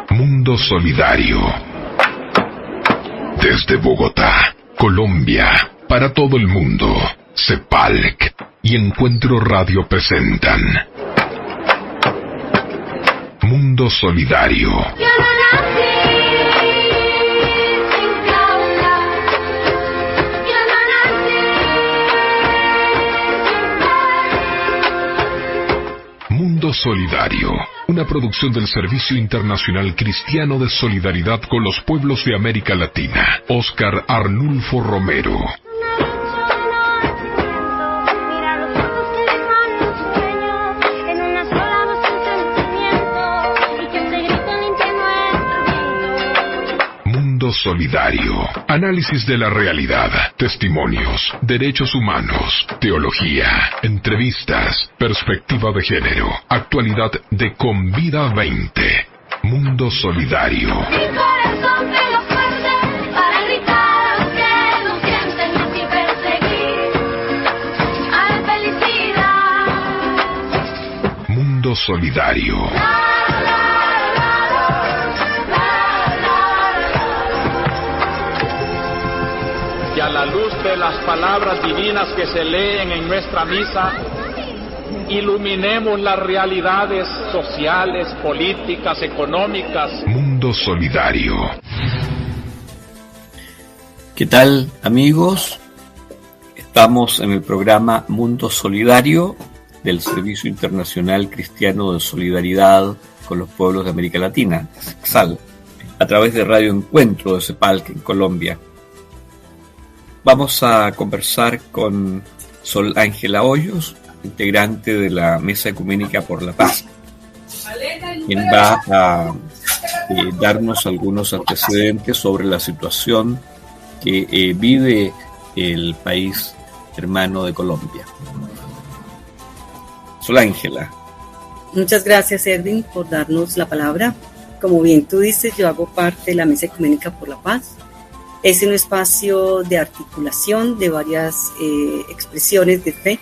Mundo Solidario. Desde Bogotá, Colombia, para todo el mundo, CEPALC y Encuentro Radio presentan Mundo Solidario. Mundo Solidario, una producción del Servicio Internacional Cristiano de Solidaridad con los Pueblos de América Latina. Óscar Arnulfo Romero. Mundo Solidario. Análisis de la realidad, testimonios, derechos humanos, teología, entrevistas, perspectiva de género, actualidad de Convida 20. Mundo Solidario. Mi corazón pega fuerte para gritar a los que no sienten y perseguir a la felicidad. Mundo Solidario. Y a la luz de las palabras divinas que se leen en nuestra misa, iluminemos las realidades sociales, políticas, económicas. Mundo Solidario. ¿Qué tal, amigos? Estamos en el programa Mundo Solidario del Servicio Internacional Cristiano de Solidaridad con los Pueblos de América Latina, SECSAL, a través de Radio Encuentro de CEPALC en Colombia. Vamos a conversar con Sol Ángela Hoyos, integrante de la Mesa Ecuménica por la Paz, quien va a darnos algunos antecedentes sobre la situación que vive el país hermano de Colombia. Sol Ángela. Muchas gracias, Erwin, por darnos la palabra. Como bien tú dices, yo hago parte de la Mesa Ecuménica por la Paz. Es un espacio de articulación de varias expresiones de fe,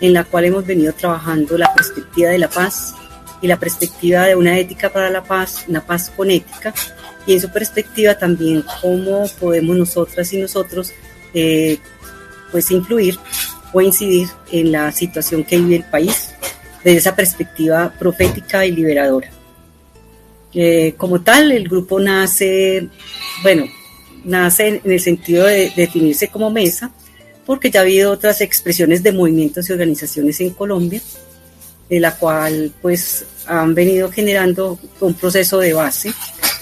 en la cual hemos venido trabajando la perspectiva de la paz y la perspectiva de una ética para la paz, una paz con ética, y en su perspectiva también cómo podemos nosotras y nosotros pues influir o incidir en la situación que vive el país desde esa perspectiva profética y liberadora. Como tal, el grupo nace en el sentido de definirse como mesa, porque ya ha habido otras expresiones de movimientos y organizaciones en Colombia, de la cual pues han venido generando un proceso de base,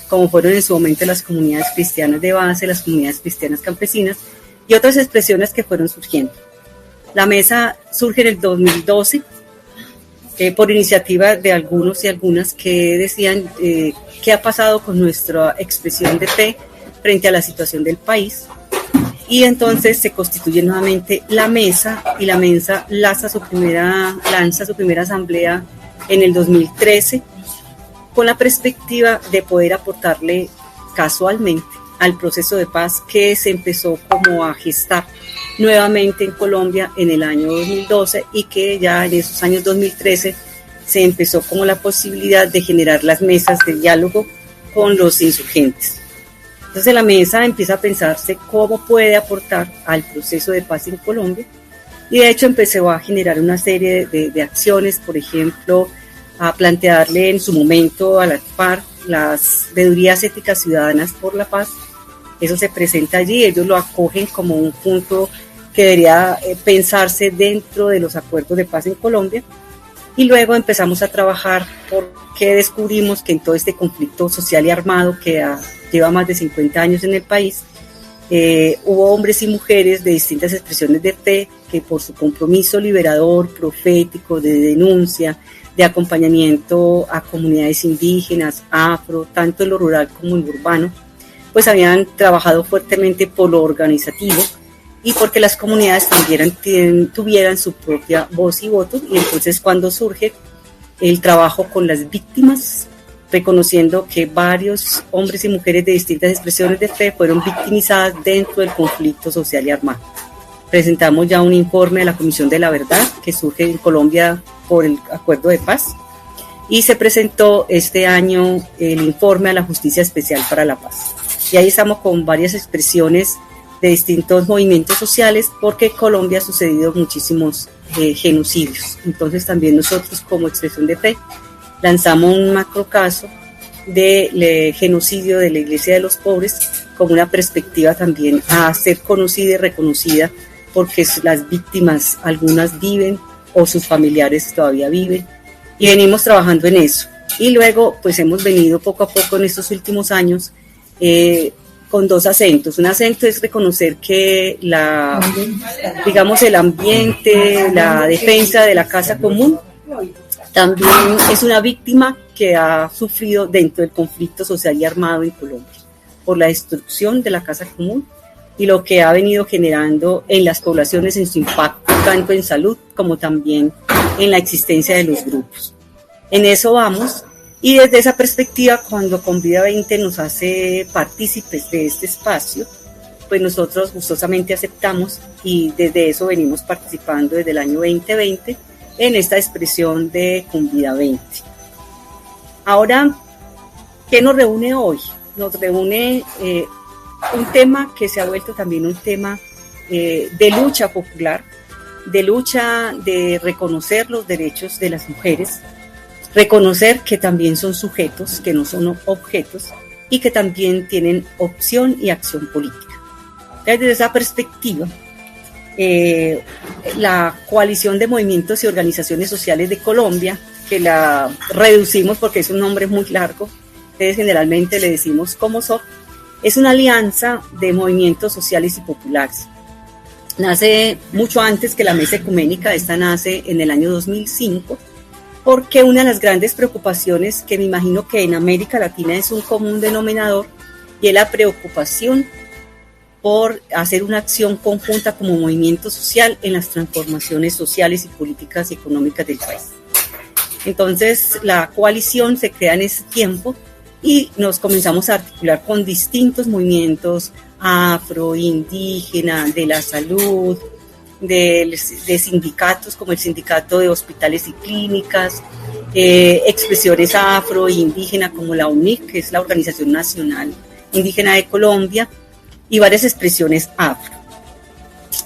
como fueron en su momento las comunidades cristianas de base, las comunidades cristianas campesinas y otras expresiones que fueron surgiendo. La mesa surge en el 2012 por iniciativa de algunos y algunas que decían qué ha pasado con nuestra expresión de fe frente a la situación del país, y entonces se constituye nuevamente la mesa, y la mesa lanza su primera asamblea en el 2013 con la perspectiva de poder aportarle casualmente al proceso de paz que se empezó como a gestar nuevamente en Colombia en el año 2012, y que ya en esos años 2013 se empezó como la posibilidad de generar las mesas de diálogo con los insurgentes. Entonces la mesa empieza a pensarse cómo puede aportar al proceso de paz en Colombia, y de hecho empezó a generar una serie de acciones, por ejemplo, a plantearle en su momento a la FARC las veedurías éticas ciudadanas por la paz. Eso se presenta allí, ellos lo acogen como un punto que debería pensarse dentro de los acuerdos de paz en Colombia, y luego empezamos a trabajar porque descubrimos que en todo este conflicto social y armado que lleva más de 50 años en el país, hubo hombres y mujeres de distintas expresiones de fe que por su compromiso liberador, profético, de denuncia, de acompañamiento a comunidades indígenas, afro, tanto en lo rural como en lo urbano, pues habían trabajado fuertemente por lo organizativo y porque las comunidades también tuvieran su propia voz y voto. Y entonces cuando surge el trabajo con las víctimas, reconociendo que varios hombres y mujeres de distintas expresiones de fe fueron victimizadas dentro del conflicto social y armado. presentamos ya un informe de la Comisión de la Verdad que surge en Colombia por el Acuerdo de Paz, y se presentó este año el informe a la Justicia Especial para la Paz. Y ahí estamos con varias expresiones de distintos movimientos sociales, porque en Colombia ha sucedido muchísimos genocidios. Entonces también nosotros, como Expresión de Fe, lanzamos un macro caso de genocidio de la Iglesia de los Pobres como una perspectiva también a ser conocida y reconocida, porque las víctimas, algunas viven o sus familiares todavía viven, y venimos trabajando en eso. Y luego pues hemos venido poco a poco en estos últimos años con dos acentos. Un acento es reconocer que digamos el ambiente, la defensa de la casa común también es una víctima que ha sufrido dentro del conflicto social y armado en Colombia por la destrucción de la casa común y lo que ha venido generando en las poblaciones, en su impacto tanto en salud como también en la existencia de los grupos. En eso vamos, y desde esa perspectiva, cuando Convida 20 nos hace partícipes de este espacio, pues nosotros gustosamente aceptamos, y desde eso venimos participando desde el año 2020 en esta expresión de Convida 20. Ahora, ¿qué nos reúne hoy? Nos reúne un tema que se ha vuelto también un tema de lucha popular, de lucha de reconocer los derechos de las mujeres, reconocer que también son sujetos, que no son objetos, y que también tienen opción y acción política. Desde esa perspectiva, la coalición de movimientos y organizaciones sociales de Colombia, que la reducimos porque es un nombre muy largo, ustedes generalmente le decimos COMOSOC, es una alianza de movimientos sociales y populares. Nace mucho antes que la Mesa Ecuménica. Esta nace en el año 2005, porque una de las grandes preocupaciones que me imagino que en América Latina es un común denominador, y es la preocupación por hacer una acción conjunta como movimiento social en las transformaciones sociales y políticas y económicas del país. Entonces la coalición se crea en ese tiempo y nos comenzamos a articular con distintos movimientos afro, indígena, de la salud, de sindicatos como el Sindicato de Hospitales y Clínicas, expresiones afro e indígena como la UNIC, que es la Organización Nacional Indígena de Colombia, y varias expresiones afro.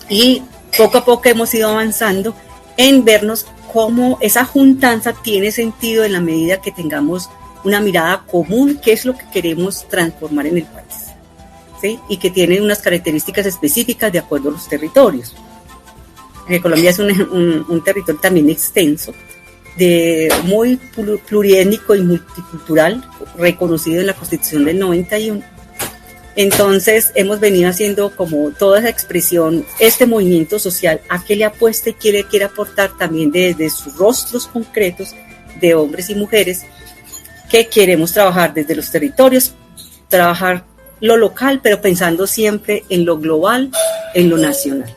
Y poco a poco hemos ido avanzando en vernos cómo esa juntanza tiene sentido en la medida que tengamos una mirada común, qué es lo que queremos transformar en el país, ¿sí? Y que tiene unas características específicas de acuerdo a los territorios. Colombia es un territorio también extenso, muy pluriétnico y multicultural, reconocido en la Constitución del 91. Entonces hemos venido haciendo como toda esa expresión, este movimiento social, a qué le apuesta y qué le quiere aportar también desde sus rostros concretos de hombres y mujeres, que queremos trabajar desde los territorios, trabajar lo local, pero pensando siempre en lo global, en lo nacional.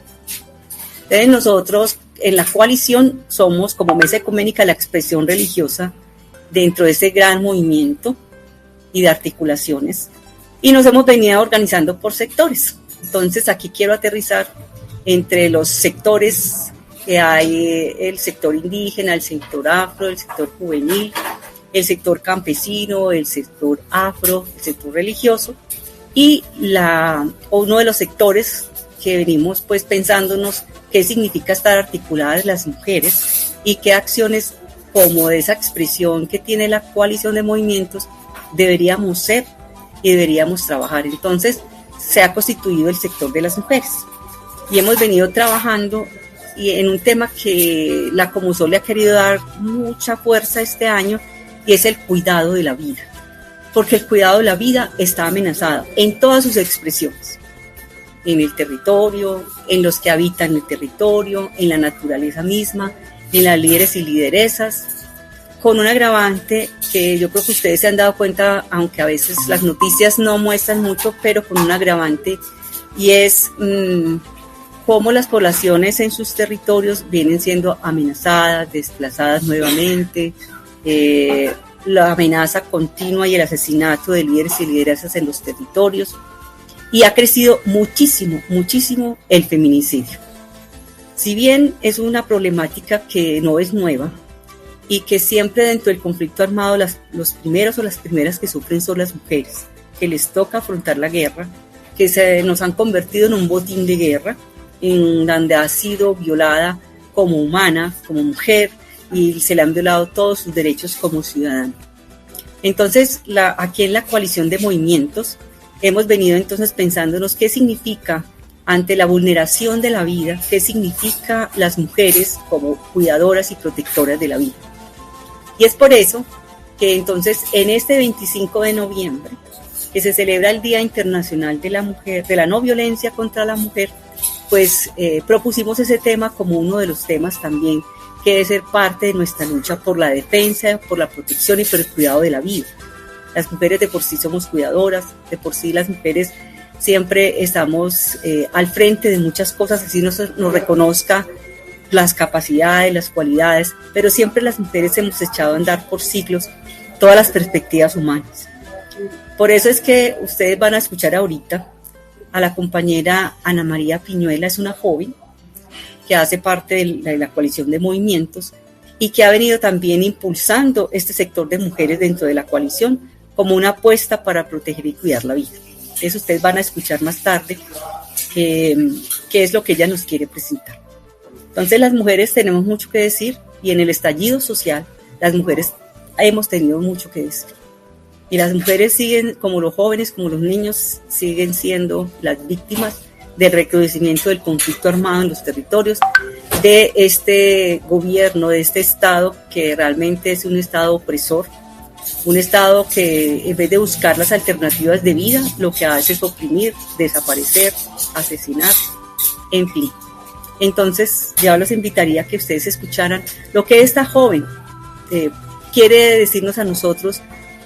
Entonces nosotros en la coalición somos como Mesa Ecuménica la expresión religiosa dentro de ese gran movimiento y de articulaciones, y nos hemos venido organizando por sectores. Entonces aquí quiero aterrizar entre los sectores que hay: el sector indígena, el sector afro, el sector juvenil, el sector campesino, el sector afro, el sector religioso, y uno de los sectores que venimos pues pensándonos qué significa estar articuladas las mujeres y qué acciones como de esa expresión que tiene la coalición de movimientos deberíamos ser y deberíamos trabajar. Entonces se ha constituido el sector de las mujeres y hemos venido trabajando y en un tema que la Comosol le ha querido dar mucha fuerza este año, y es el cuidado de la vida, porque el cuidado de la vida está amenazado en todas sus expresiones, en el territorio, en los que habitan el territorio, en la naturaleza misma, en las líderes y lideresas, con un agravante que yo creo que ustedes se han dado cuenta, aunque a veces las noticias no muestran mucho, pero con un agravante, y es cómo las poblaciones en sus territorios vienen siendo amenazadas, desplazadas nuevamente, la amenaza continua y el asesinato de líderes y lideresas en los territorios, y ha crecido muchísimo, muchísimo el feminicidio. Si bien es una problemática que no es nueva y que siempre dentro del conflicto armado los primeros o las primeras que sufren son las mujeres, que les toca afrontar la guerra, que nos han convertido en un botín de guerra, en donde ha sido violada como humana, como mujer, y se le han violado todos sus derechos como ciudadana. Entonces, aquí en la coalición de movimientos, hemos venido entonces pensándonos qué significa ante la vulneración de la vida, qué significa las mujeres como cuidadoras y protectoras de la vida. Y es por eso que entonces en este 25 de noviembre, que se celebra el Día Internacional de la Mujer, de la no violencia contra la mujer, pues propusimos ese tema como uno de los temas también que debe ser parte de nuestra lucha por la defensa, por la protección y por el cuidado de la vida. Las mujeres de por sí somos cuidadoras, de por sí las mujeres siempre estamos al frente de muchas cosas, así nos reconozca las capacidades, las cualidades, pero siempre las mujeres hemos echado a andar por siglos todas las perspectivas humanas. Por eso es que ustedes van a escuchar ahorita a la compañera Ana María Piñuela, es una joven que hace parte de la coalición de movimientos y que ha venido también impulsando este sector de mujeres dentro de la coalición como una apuesta para proteger y cuidar la vida. Eso ustedes van a escuchar más tarde, qué es lo que ella nos quiere presentar. Entonces las mujeres tenemos mucho que decir y en el estallido social las mujeres hemos tenido mucho que decir. Y las mujeres siguen, como los jóvenes, como los niños, siguen siendo las víctimas del recrudecimiento del conflicto armado en los territorios, de este gobierno, de este Estado que realmente es un Estado opresor, un Estado que en vez de buscar las alternativas de vida, lo que hace es oprimir, desaparecer, asesinar, en fin. Entonces, yo los invitaría a que ustedes escucharan lo que esta joven quiere decirnos a nosotros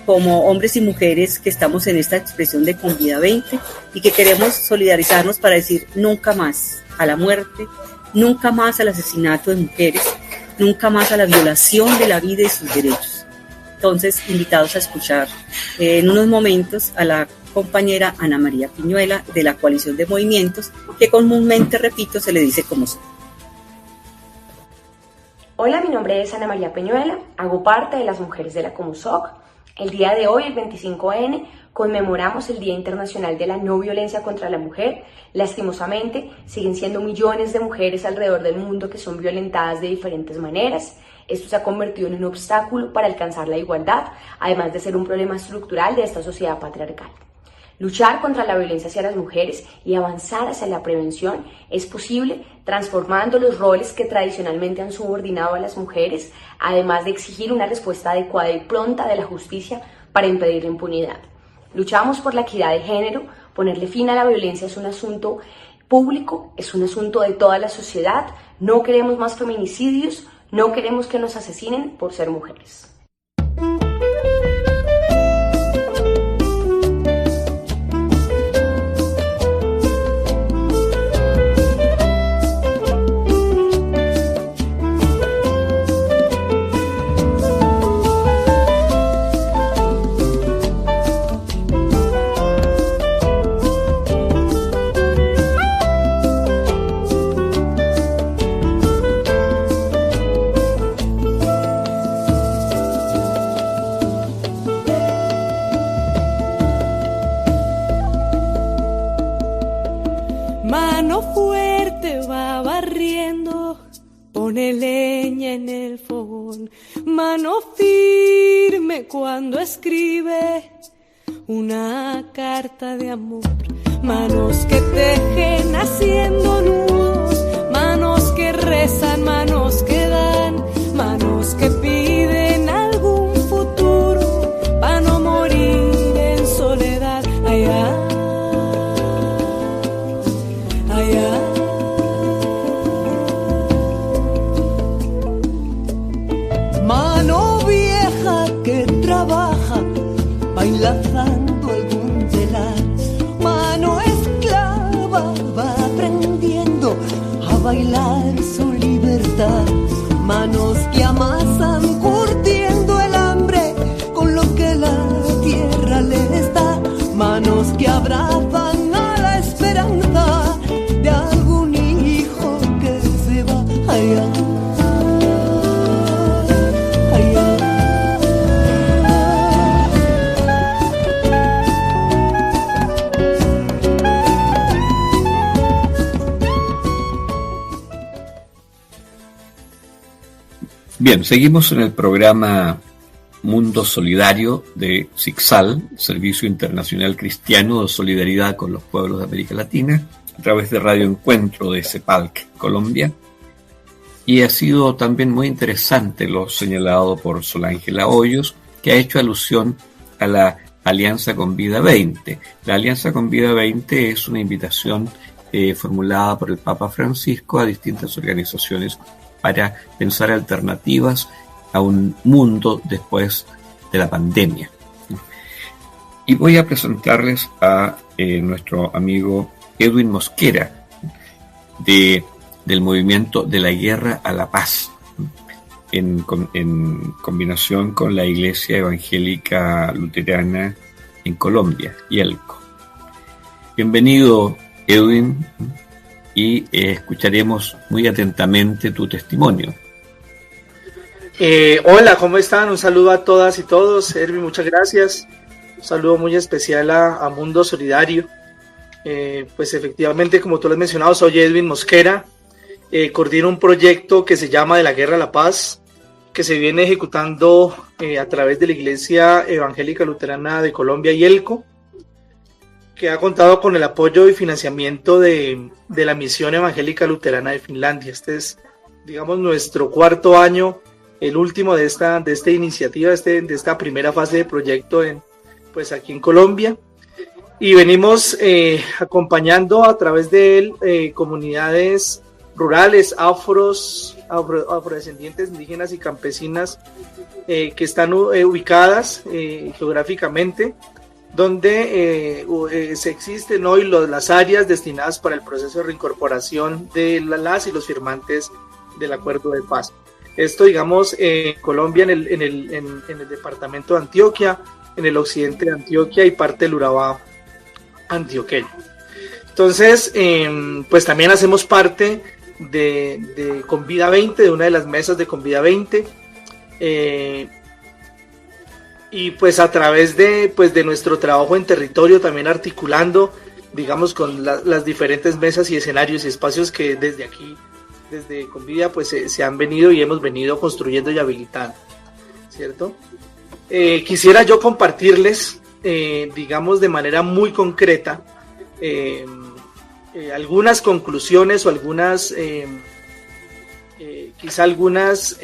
como hombres y mujeres que estamos en esta expresión de Convida 20 y que queremos solidarizarnos para decir nunca más a la muerte, nunca más al asesinato de mujeres, nunca más a la violación de la vida y sus derechos. Entonces, invitados a escuchar en unos momentos a la compañera Ana María Piñuela de la Coalición de Movimientos, que comúnmente, repito, se le dice como son. Hola, mi nombre es Ana María Piñuela, hago parte de las mujeres de la Comusoc. El día de hoy, el 25N, conmemoramos el Día Internacional de la No Violencia contra la Mujer. Lastimosamente, siguen siendo millones de mujeres alrededor del mundo que son violentadas de diferentes maneras. Esto se ha convertido en un obstáculo para alcanzar la igualdad, además de ser un problema estructural de esta sociedad patriarcal. Luchar contra la violencia hacia las mujeres y avanzar hacia la prevención es posible transformando los roles que tradicionalmente han subordinado a las mujeres, además de exigir una respuesta adecuada y pronta de la justicia para impedir la impunidad. Luchamos por la equidad de género, ponerle fin a la violencia es un asunto público, es un asunto de toda la sociedad, no queremos más feminicidios, no queremos que nos asesinen por ser mujeres. Mano fuerte va barriendo, pone leña en el fogón. Mano firme cuando escribe una carta de amor. Manos que tejen haciendo nudos, manos que rezan, manos que dan, manos que piden algún futuro para no morir en soledad. Allá. Mano vieja que trabaja, va enlazando algún telar. Mano esclava va aprendiendo a bailar su libertad. Manos que amasan curtiendo el hambre con lo que la tierra les da. Manos que abrazan a la esperanza de algún hijo que se Bien, seguimos en el programa Mundo Solidario de SICSAL, Servicio Internacional Cristiano de Solidaridad con los Pueblos de América Latina, a través de Radio Encuentro de CEPALC, Colombia. Y ha sido también muy interesante lo señalado por Sol Ángela Hoyos, que ha hecho alusión a la Alianza con Vida 20. La Alianza con Vida 20 es una invitación formulada por el Papa Francisco a distintas organizaciones para pensar alternativas a un mundo después de la pandemia. Y voy a presentarles a nuestro amigo Edwin Mosquera del movimiento de la guerra a la paz, en combinación con la Iglesia Evangélica Luterana en Colombia, IELCO. Bienvenido, Edwin, y escucharemos muy atentamente tu testimonio. Hola, ¿cómo están? Un saludo a todas y todos. Erwin, muchas gracias. Un saludo muy especial a Mundo Solidario. Pues efectivamente, como tú lo has mencionado, soy Edwin Mosquera. Coordino un proyecto que se llama De la Guerra a la Paz, que se viene ejecutando a través de la Iglesia Evangélica Luterana de Colombia, IELCO, que ha contado con el apoyo y financiamiento de la Misión Evangélica Luterana de Finlandia. Este es, digamos, nuestro cuarto año, el último de esta iniciativa, de esta primera fase de proyecto pues aquí en Colombia. Y venimos acompañando a través de él comunidades rurales, afrodescendientes, indígenas y campesinas que están ubicadas geográficamente, donde se existen hoy las áreas destinadas para el proceso de reincorporación de las y los firmantes del acuerdo de paz. Esto, digamos, en Colombia, en el departamento de Antioquia, en el occidente de Antioquia y parte del Urabá antioqueño. Entonces, pues también hacemos parte de Convida 20, de una de las mesas de Convida 20, y pues a través de nuestro trabajo en territorio, también articulando, digamos, con las diferentes mesas y escenarios y espacios que desde aquí, desde Convida, pues se han venido y hemos venido construyendo y habilitando, ¿cierto? Quisiera yo compartirles, digamos, de manera muy concreta, algunas conclusiones o algunas, quizá algunas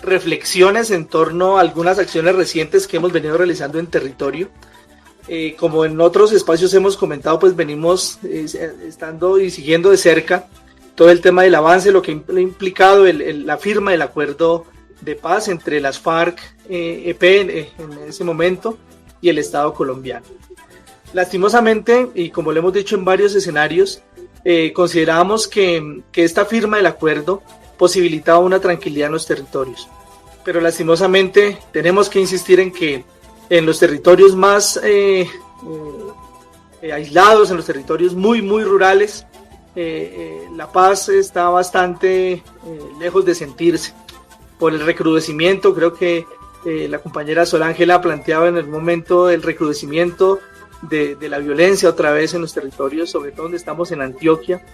reflexiones en torno a algunas acciones recientes que hemos venido realizando en territorio. Como en otros espacios hemos comentado, pues venimos estando y siguiendo de cerca todo el tema del avance, lo que ha implicado la firma del acuerdo de paz entre las FARC-EP en ese momento y el Estado colombiano. Lastimosamente, y como lo hemos dicho en varios escenarios, considerábamos que esta firma del acuerdo posibilitaba una tranquilidad en los territorios. Pero lastimosamente tenemos que insistir en que en los territorios más aislados, en los territorios muy rurales, la paz está bastante lejos de sentirse. Por el recrudecimiento, creo que la compañera Sol Ángela planteaba en el momento el recrudecimiento de la violencia otra vez en los territorios, sobre todo donde estamos en Antioquia,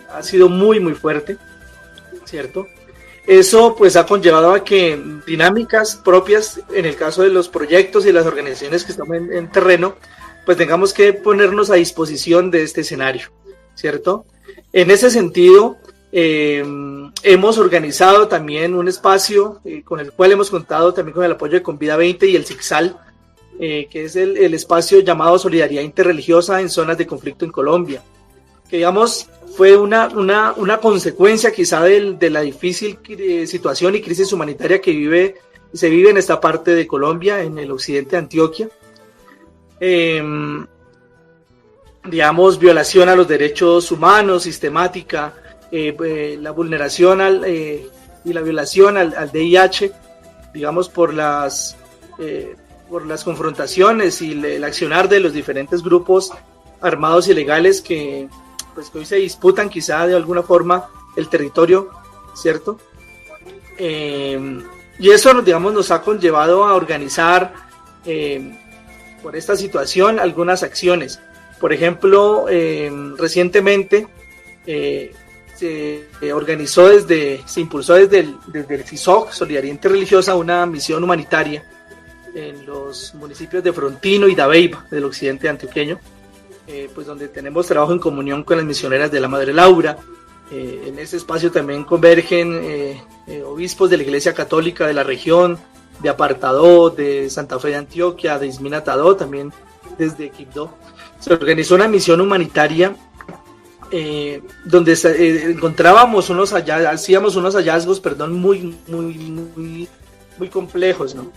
ha sido muy fuerte, ¿cierto? Eso pues ha conllevado a que dinámicas propias, en el caso de los proyectos y las organizaciones que estamos en terreno, pues tengamos que ponernos a disposición de este escenario, ¿cierto? En ese sentido, hemos organizado también un espacio con el cual hemos contado también con el apoyo de Convida 20 y el SICSAL, que es el espacio llamado Solidaridad Interreligiosa en Zonas de Conflicto en Colombia, que digamos fue una consecuencia quizá de la difícil situación y crisis humanitaria que se vive en esta parte de Colombia, en el occidente de Antioquia. Digamos, violación a los derechos humanos, sistemática, la vulneración y la violación al VIH, digamos, por las confrontaciones y el accionar de los diferentes grupos armados ilegales que hoy se disputan quizá de alguna forma el territorio, ¿cierto? Y eso, digamos, nos ha conllevado a organizar por esta situación algunas acciones. Por ejemplo, recientemente se impulsó desde el CISOC, Solidaridad Interreligiosa, una misión humanitaria en los municipios de Frontino y Dabeiba, del occidente antioqueño, pues donde tenemos trabajo en comunión con las misioneras de la Madre Laura. En ese espacio también convergen obispos de la Iglesia Católica de la región, de Apartadó, de Santa Fe de Antioquia, de Izminatadó, también desde Quibdó. Se organizó una misión humanitaria donde hacíamos unos hallazgos, muy complejos, ¿no?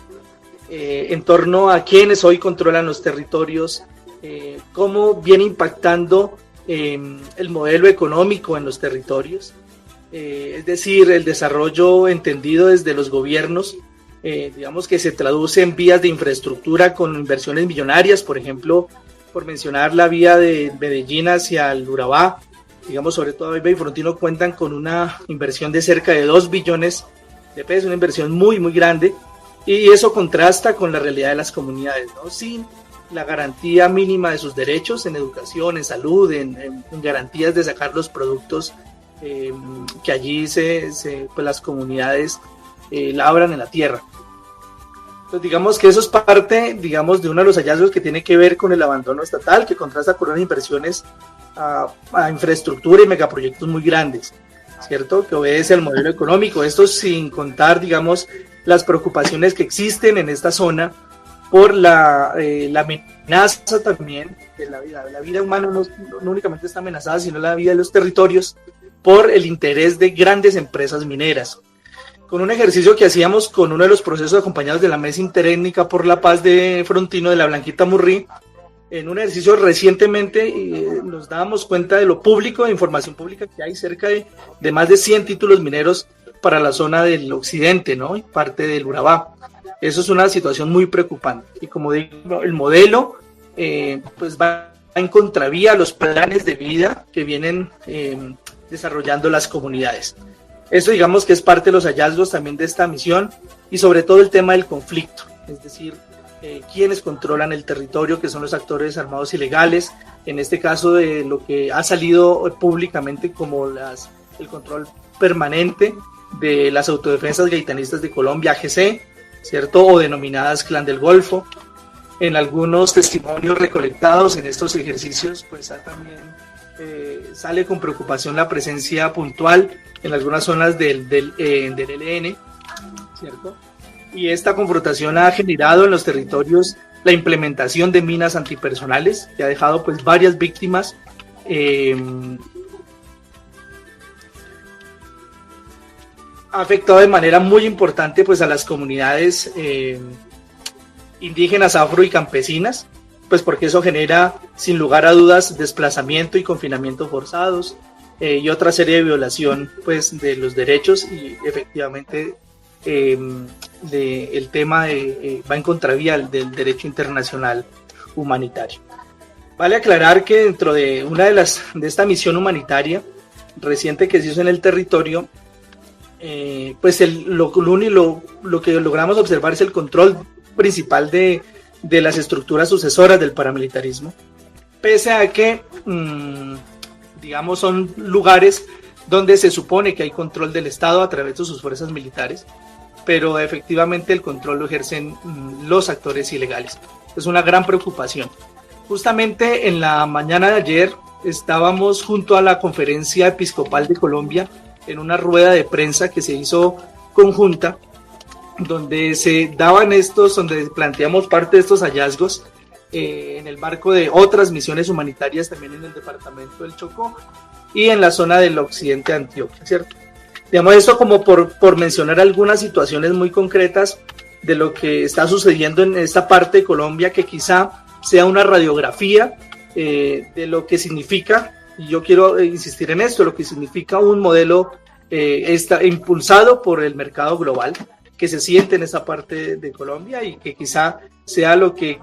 En torno a quiénes hoy controlan los territorios, cómo viene impactando el modelo económico en los territorios, es decir, el desarrollo entendido desde los gobiernos, digamos que se traduce en vías de infraestructura con inversiones millonarias, por ejemplo, por mencionar la vía de Medellín hacia el Urabá, digamos, sobre todo Dabeiba y Frontino cuentan con una inversión de cerca de 2 billones de pesos, una inversión muy grande, y eso contrasta con la realidad de las comunidades, ¿no? Sin la garantía mínima de sus derechos en educación, en salud, en garantías de sacar los productos que allí pues las comunidades labran en la tierra. Entonces digamos que eso es parte, digamos, de uno de los hallazgos que tiene que ver con el abandono estatal, que contrasta con unas inversiones a infraestructura y megaproyectos muy grandes, ¿cierto? Que obedece al modelo económico. Esto sin contar, digamos, las preocupaciones que existen en esta zona por la amenaza también de la vida. La vida humana no únicamente está amenazada, sino la vida de los territorios por el interés de grandes empresas mineras. Con un ejercicio que hacíamos con uno de los procesos acompañados de la Mesa Interétnica por la Paz de Frontino, de la Blanquita Murrí, en un ejercicio recientemente nos dábamos cuenta de lo público, de información pública que hay cerca de más de 100 títulos mineros para la zona del occidente, ¿no? Y parte del Urabá. Eso es una situación muy preocupante. Y como digo, el modelo pues va en contravía a los planes de vida que vienen desarrollando las comunidades. Eso digamos que es parte de los hallazgos también de esta misión y sobre todo el tema del conflicto, es decir, quiénes controlan el territorio, que son los actores armados ilegales, en este caso de lo que ha salido públicamente como el control permanente de las autodefensas gaitanistas de Colombia, AGC, ¿cierto? O denominadas Clan del Golfo. En algunos testimonios recolectados en estos ejercicios, pues también sale con preocupación la presencia puntual en algunas zonas del ELN, ¿cierto? Y esta confrontación ha generado en los territorios la implementación de minas antipersonales, que ha dejado pues varias víctimas, ha afectado de manera muy importante pues a las comunidades indígenas, afro y campesinas, pues porque eso genera sin lugar a dudas desplazamiento y confinamiento forzados y otra serie de violación pues de los derechos y efectivamente el tema va en contravía del derecho internacional humanitario. Vale aclarar que dentro de una de esta misión humanitaria reciente que se hizo en el territorio, pues lo que logramos observar es el control principal de las estructuras sucesoras del paramilitarismo, pese a que digamos son lugares donde se supone que hay control del Estado a través de sus fuerzas militares, pero efectivamente el control lo ejercen los actores ilegales. Es una gran preocupación. Justamente en la mañana de ayer estábamos junto a la Conferencia Episcopal de Colombia en una rueda de prensa que se hizo conjunta, donde donde planteamos parte de estos hallazgos en el marco de otras misiones humanitarias también en el departamento del Chocó y en la zona del occidente de Antioquia, ¿cierto? Digamos esto como por mencionar algunas situaciones muy concretas de lo que está sucediendo en esta parte de Colombia, que quizá sea una radiografía de lo que significa, y yo quiero insistir en esto, lo que significa un modelo impulsado por el mercado global, que se siente en esa parte de Colombia y que quizá sea lo que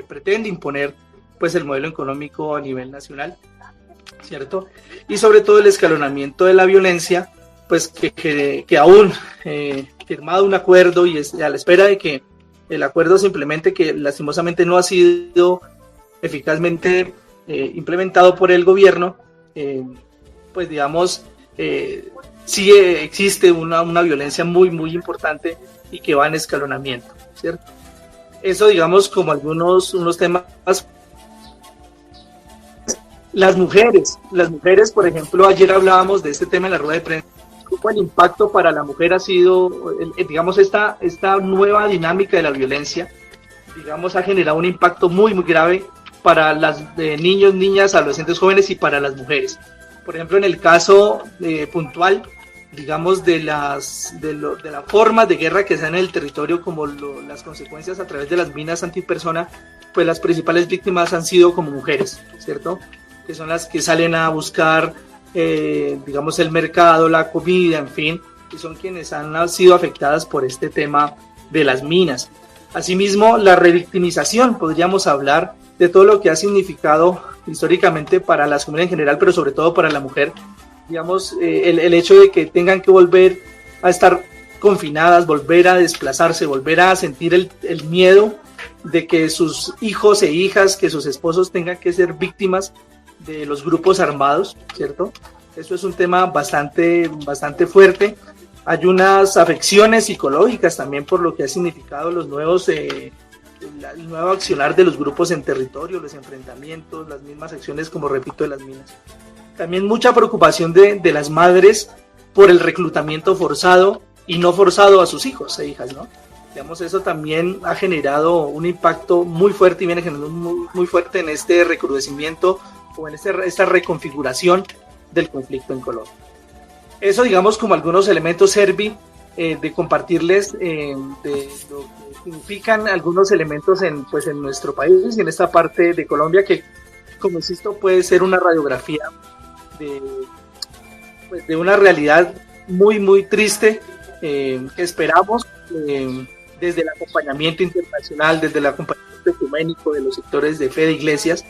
pretende imponer pues el modelo económico a nivel nacional, ¿cierto? Y sobre todo el escalonamiento de la violencia, pues que aún firmado un acuerdo y a la espera de que el acuerdo se implemente, que lastimosamente no ha sido eficazmente implementado por el gobierno, pues digamos, sí existe una violencia muy, muy importante y que va en escalonamiento, ¿cierto? Eso, digamos, como unos temas. Las mujeres, por ejemplo, ayer hablábamos de este tema en la rueda de prensa, cómo el impacto para la mujer ha sido, digamos, esta nueva dinámica de la violencia, digamos, ha generado un impacto muy, muy grave para las niños, niñas, adolescentes, jóvenes y para las mujeres. Por ejemplo, en el caso puntual, digamos, de las formas de guerra que se dan en el territorio, como las consecuencias a través de las minas antipersona, pues las principales víctimas han sido como mujeres, ¿cierto? Que son las que salen a buscar, digamos, el mercado, la comida, en fin, que son quienes han sido afectadas por este tema de las minas. Asimismo, la revictimización, podríamos hablar de todo lo que ha significado históricamente para las comunidades en general, pero sobre todo para la mujer, digamos, el hecho de que tengan que volver a estar confinadas, volver a desplazarse, volver a sentir el miedo de que sus hijos e hijas, que sus esposos tengan que ser víctimas de los grupos armados, ¿cierto? Eso es un tema bastante fuerte. Hay unas afecciones psicológicas también por lo que ha significado el nuevo accionar de los grupos en territorio, los enfrentamientos, las mismas acciones, como repito, de las minas. También mucha preocupación de las madres por el reclutamiento forzado y no forzado a sus hijos e hijas, ¿no? Digamos, eso también ha generado un impacto muy fuerte y viene generando muy fuerte en este recrudecimiento o en esta reconfiguración del conflicto en Colombia. Eso, digamos, como algunos elementos, Servi, de compartirles de lo que significan algunos elementos en nuestro país y en esta parte de Colombia, que, como insisto, puede ser una radiografía de una realidad muy, muy triste, que esperamos desde el acompañamiento internacional, desde el acompañamiento ecuménico de los sectores de fe de iglesias,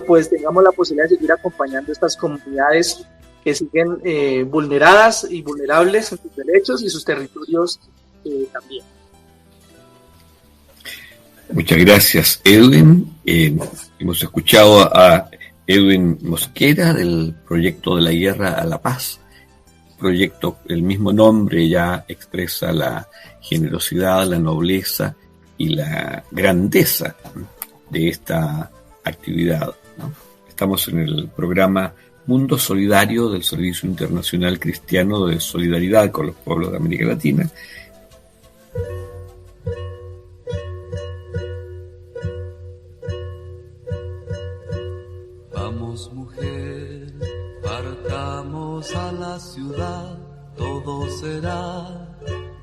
pues tengamos la posibilidad de seguir acompañando a estas comunidades que siguen vulneradas y vulnerables en sus derechos y sus territorios también. Muchas gracias, Edwin. Hemos escuchado a Edwin Mosquera del proyecto de la Guerra a la Paz. Proyecto, el mismo nombre ya expresa la generosidad, la nobleza y la grandeza de esta actividad, ¿no? Estamos en el programa Mundo Solidario del Servicio Internacional Cristiano de Solidaridad con los Pueblos de América Latina. Vamos, mujer, partamos a la ciudad, todo será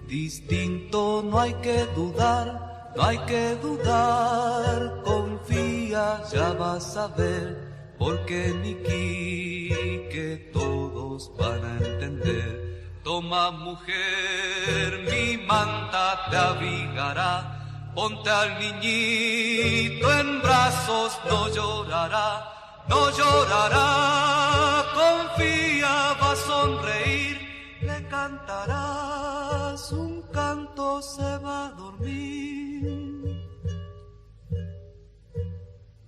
distinto, no hay que dudar, no hay que dudar, confía, ya vas a ver, porque Niki, que todos van a entender. Toma, mujer, mi manta te abrigará, ponte al niñito en brazos, no llorará. No llorará, confía, va a sonreír, le cantarás un canto, se va a dormir.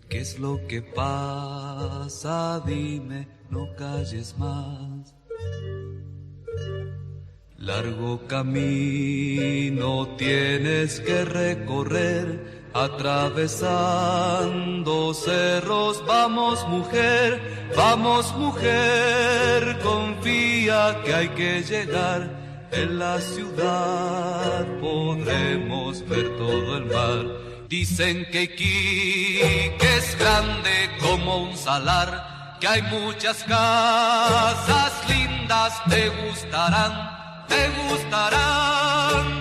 ¿Qué es lo que pasa? Dime, no calles más. Largo camino tienes que recorrer, atravesando cerros. Vamos, mujer, confía que hay que llegar. En la ciudad podremos ver todo el mar. Dicen que Iquique es grande como un salar, que hay muchas casas lindas, te gustarán,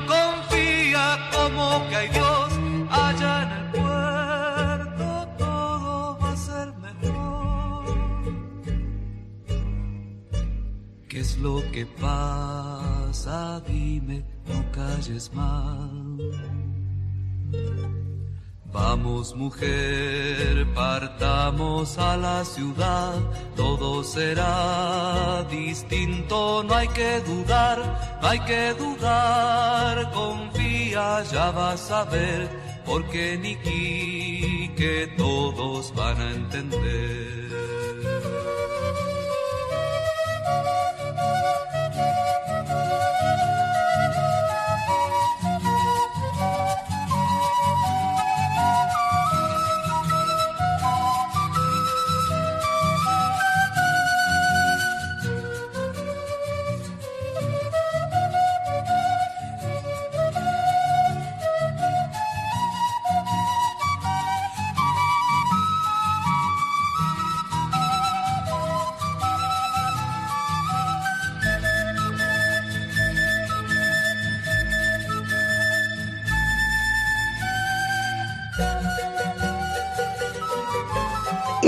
confía como que hay Dios allá en el puerto, todo va a ser mejor. ¿Qué es lo que pasa? Dime, no calles más. Vamos, mujer, partamos a la ciudad, todo será distinto, no hay que dudar, confía, ya vas a ver, porque Niki, que todos van a entender.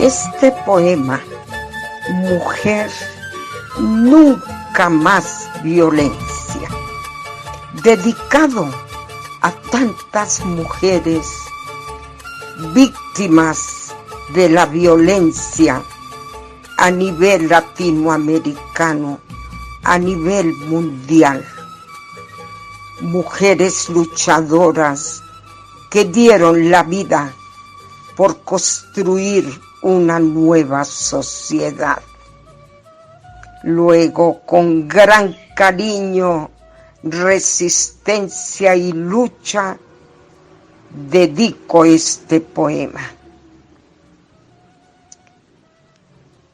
Este poema, Mujer, nunca más violencia, dedicado a tantas mujeres víctimas de la violencia a nivel latinoamericano, a nivel mundial. Mujeres luchadoras que dieron la vida por construir una nueva sociedad. Luego, con gran cariño, resistencia y lucha, dedico este poema.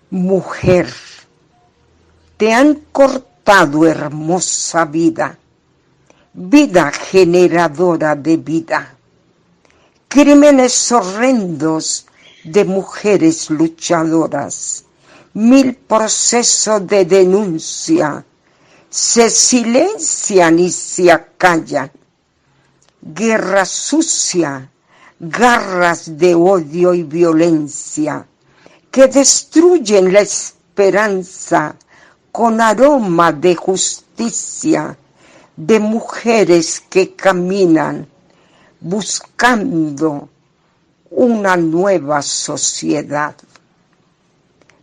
Mujer, te han cortado hermosa vida, vida generadora de vida. Crímenes horrendos de mujeres luchadoras, 1000 procesos de denuncia, se silencian y se acallan. Guerra sucia, garras de odio y violencia, que destruyen la esperanza con aroma de justicia, de mujeres que caminan buscando una nueva sociedad.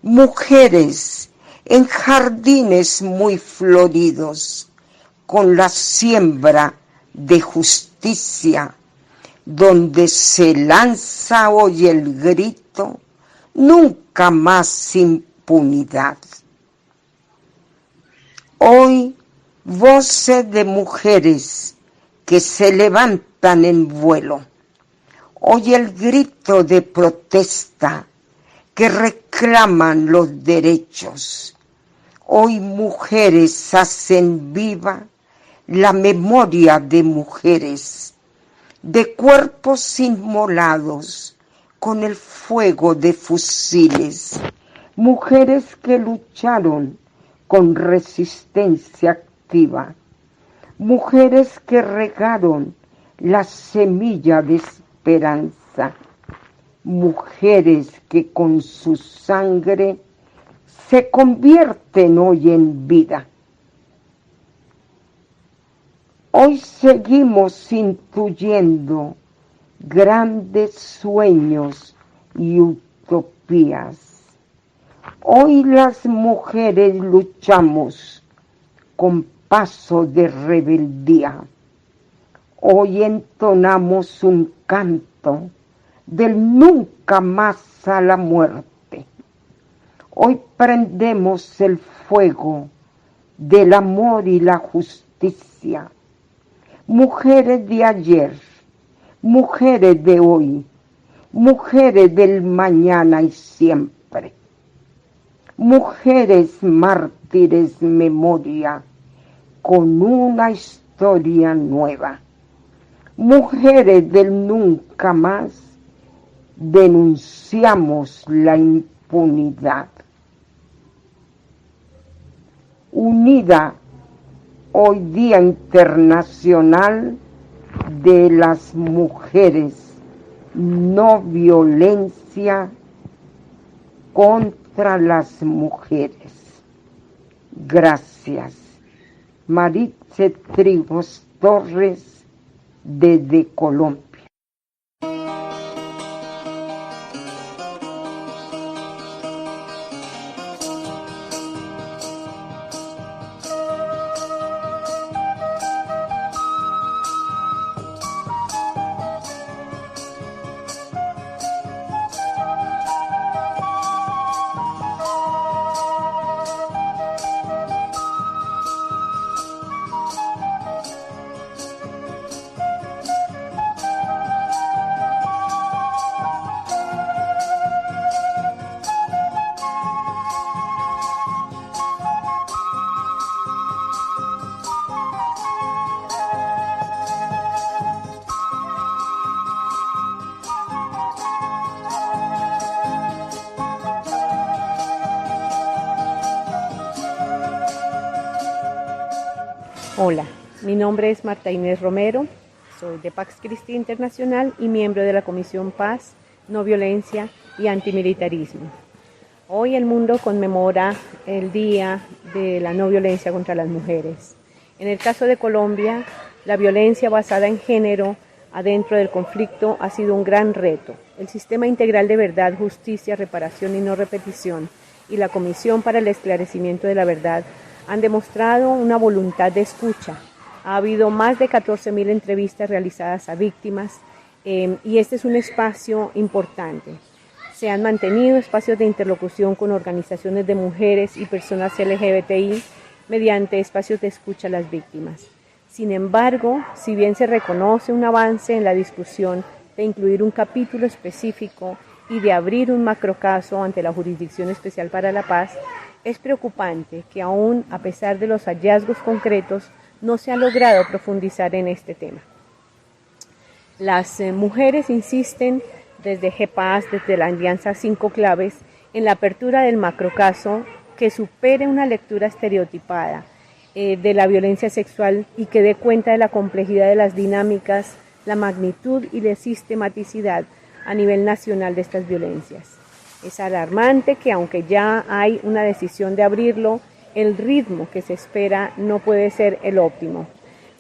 Mujeres en jardines muy floridos, con la siembra de justicia, donde se lanza hoy el grito, nunca más impunidad. Hoy, voces de mujeres que se levantan en vuelo, hoy el grito de protesta que reclaman los derechos. Hoy mujeres hacen viva la memoria de mujeres, de cuerpos inmolados con el fuego de fusiles, mujeres que lucharon con resistencia activa, mujeres que regaron la semilla de esperanza, mujeres que con su sangre se convierten hoy en vida. Hoy seguimos intuyendo grandes sueños y utopías. Hoy las mujeres luchamos con paso de rebeldía. Hoy entonamos un canto del nunca más a la muerte. Hoy prendemos el fuego del amor y la justicia. Mujeres de ayer, mujeres de hoy, mujeres del mañana y siempre. Mujeres mártires memoria con una historia nueva. Mujeres del nunca más, denunciamos la impunidad. Unida, hoy Día Internacional de las Mujeres, no violencia contra las mujeres. Gracias. Maritze Trigos Torres, desde Colombia. Hola, mi nombre es Marta Inés Romero, soy de Pax Christi Internacional y miembro de la Comisión Paz, No Violencia y antimilitarismo. Hoy el mundo conmemora el Día de la No Violencia contra las Mujeres. En el caso de Colombia, la violencia basada en género adentro del conflicto ha sido un gran reto. El Sistema Integral de Verdad, Justicia, Reparación y No Repetición y la Comisión para el Esclarecimiento de la Verdad han demostrado una voluntad de escucha. Ha habido más de 14.000 entrevistas realizadas a víctimas y este es un espacio importante. Se han mantenido espacios de interlocución con organizaciones de mujeres y personas LGBTI mediante espacios de escucha a las víctimas. Sin embargo, si bien se reconoce un avance en la discusión de incluir un capítulo específico y de abrir un macrocaso ante la Jurisdicción Especial para la Paz, es preocupante que aún, a pesar de los hallazgos concretos, no se ha logrado profundizar en este tema. Las mujeres insisten desde GEPAS, desde la Alianza 5 Claves, en la apertura del macrocaso que supere una lectura estereotipada de la violencia sexual y que dé cuenta de la complejidad de las dinámicas, la magnitud y la sistematicidad a nivel nacional de estas violencias. Es alarmante que aunque ya hay una decisión de abrirlo, el ritmo que se espera no puede ser el óptimo.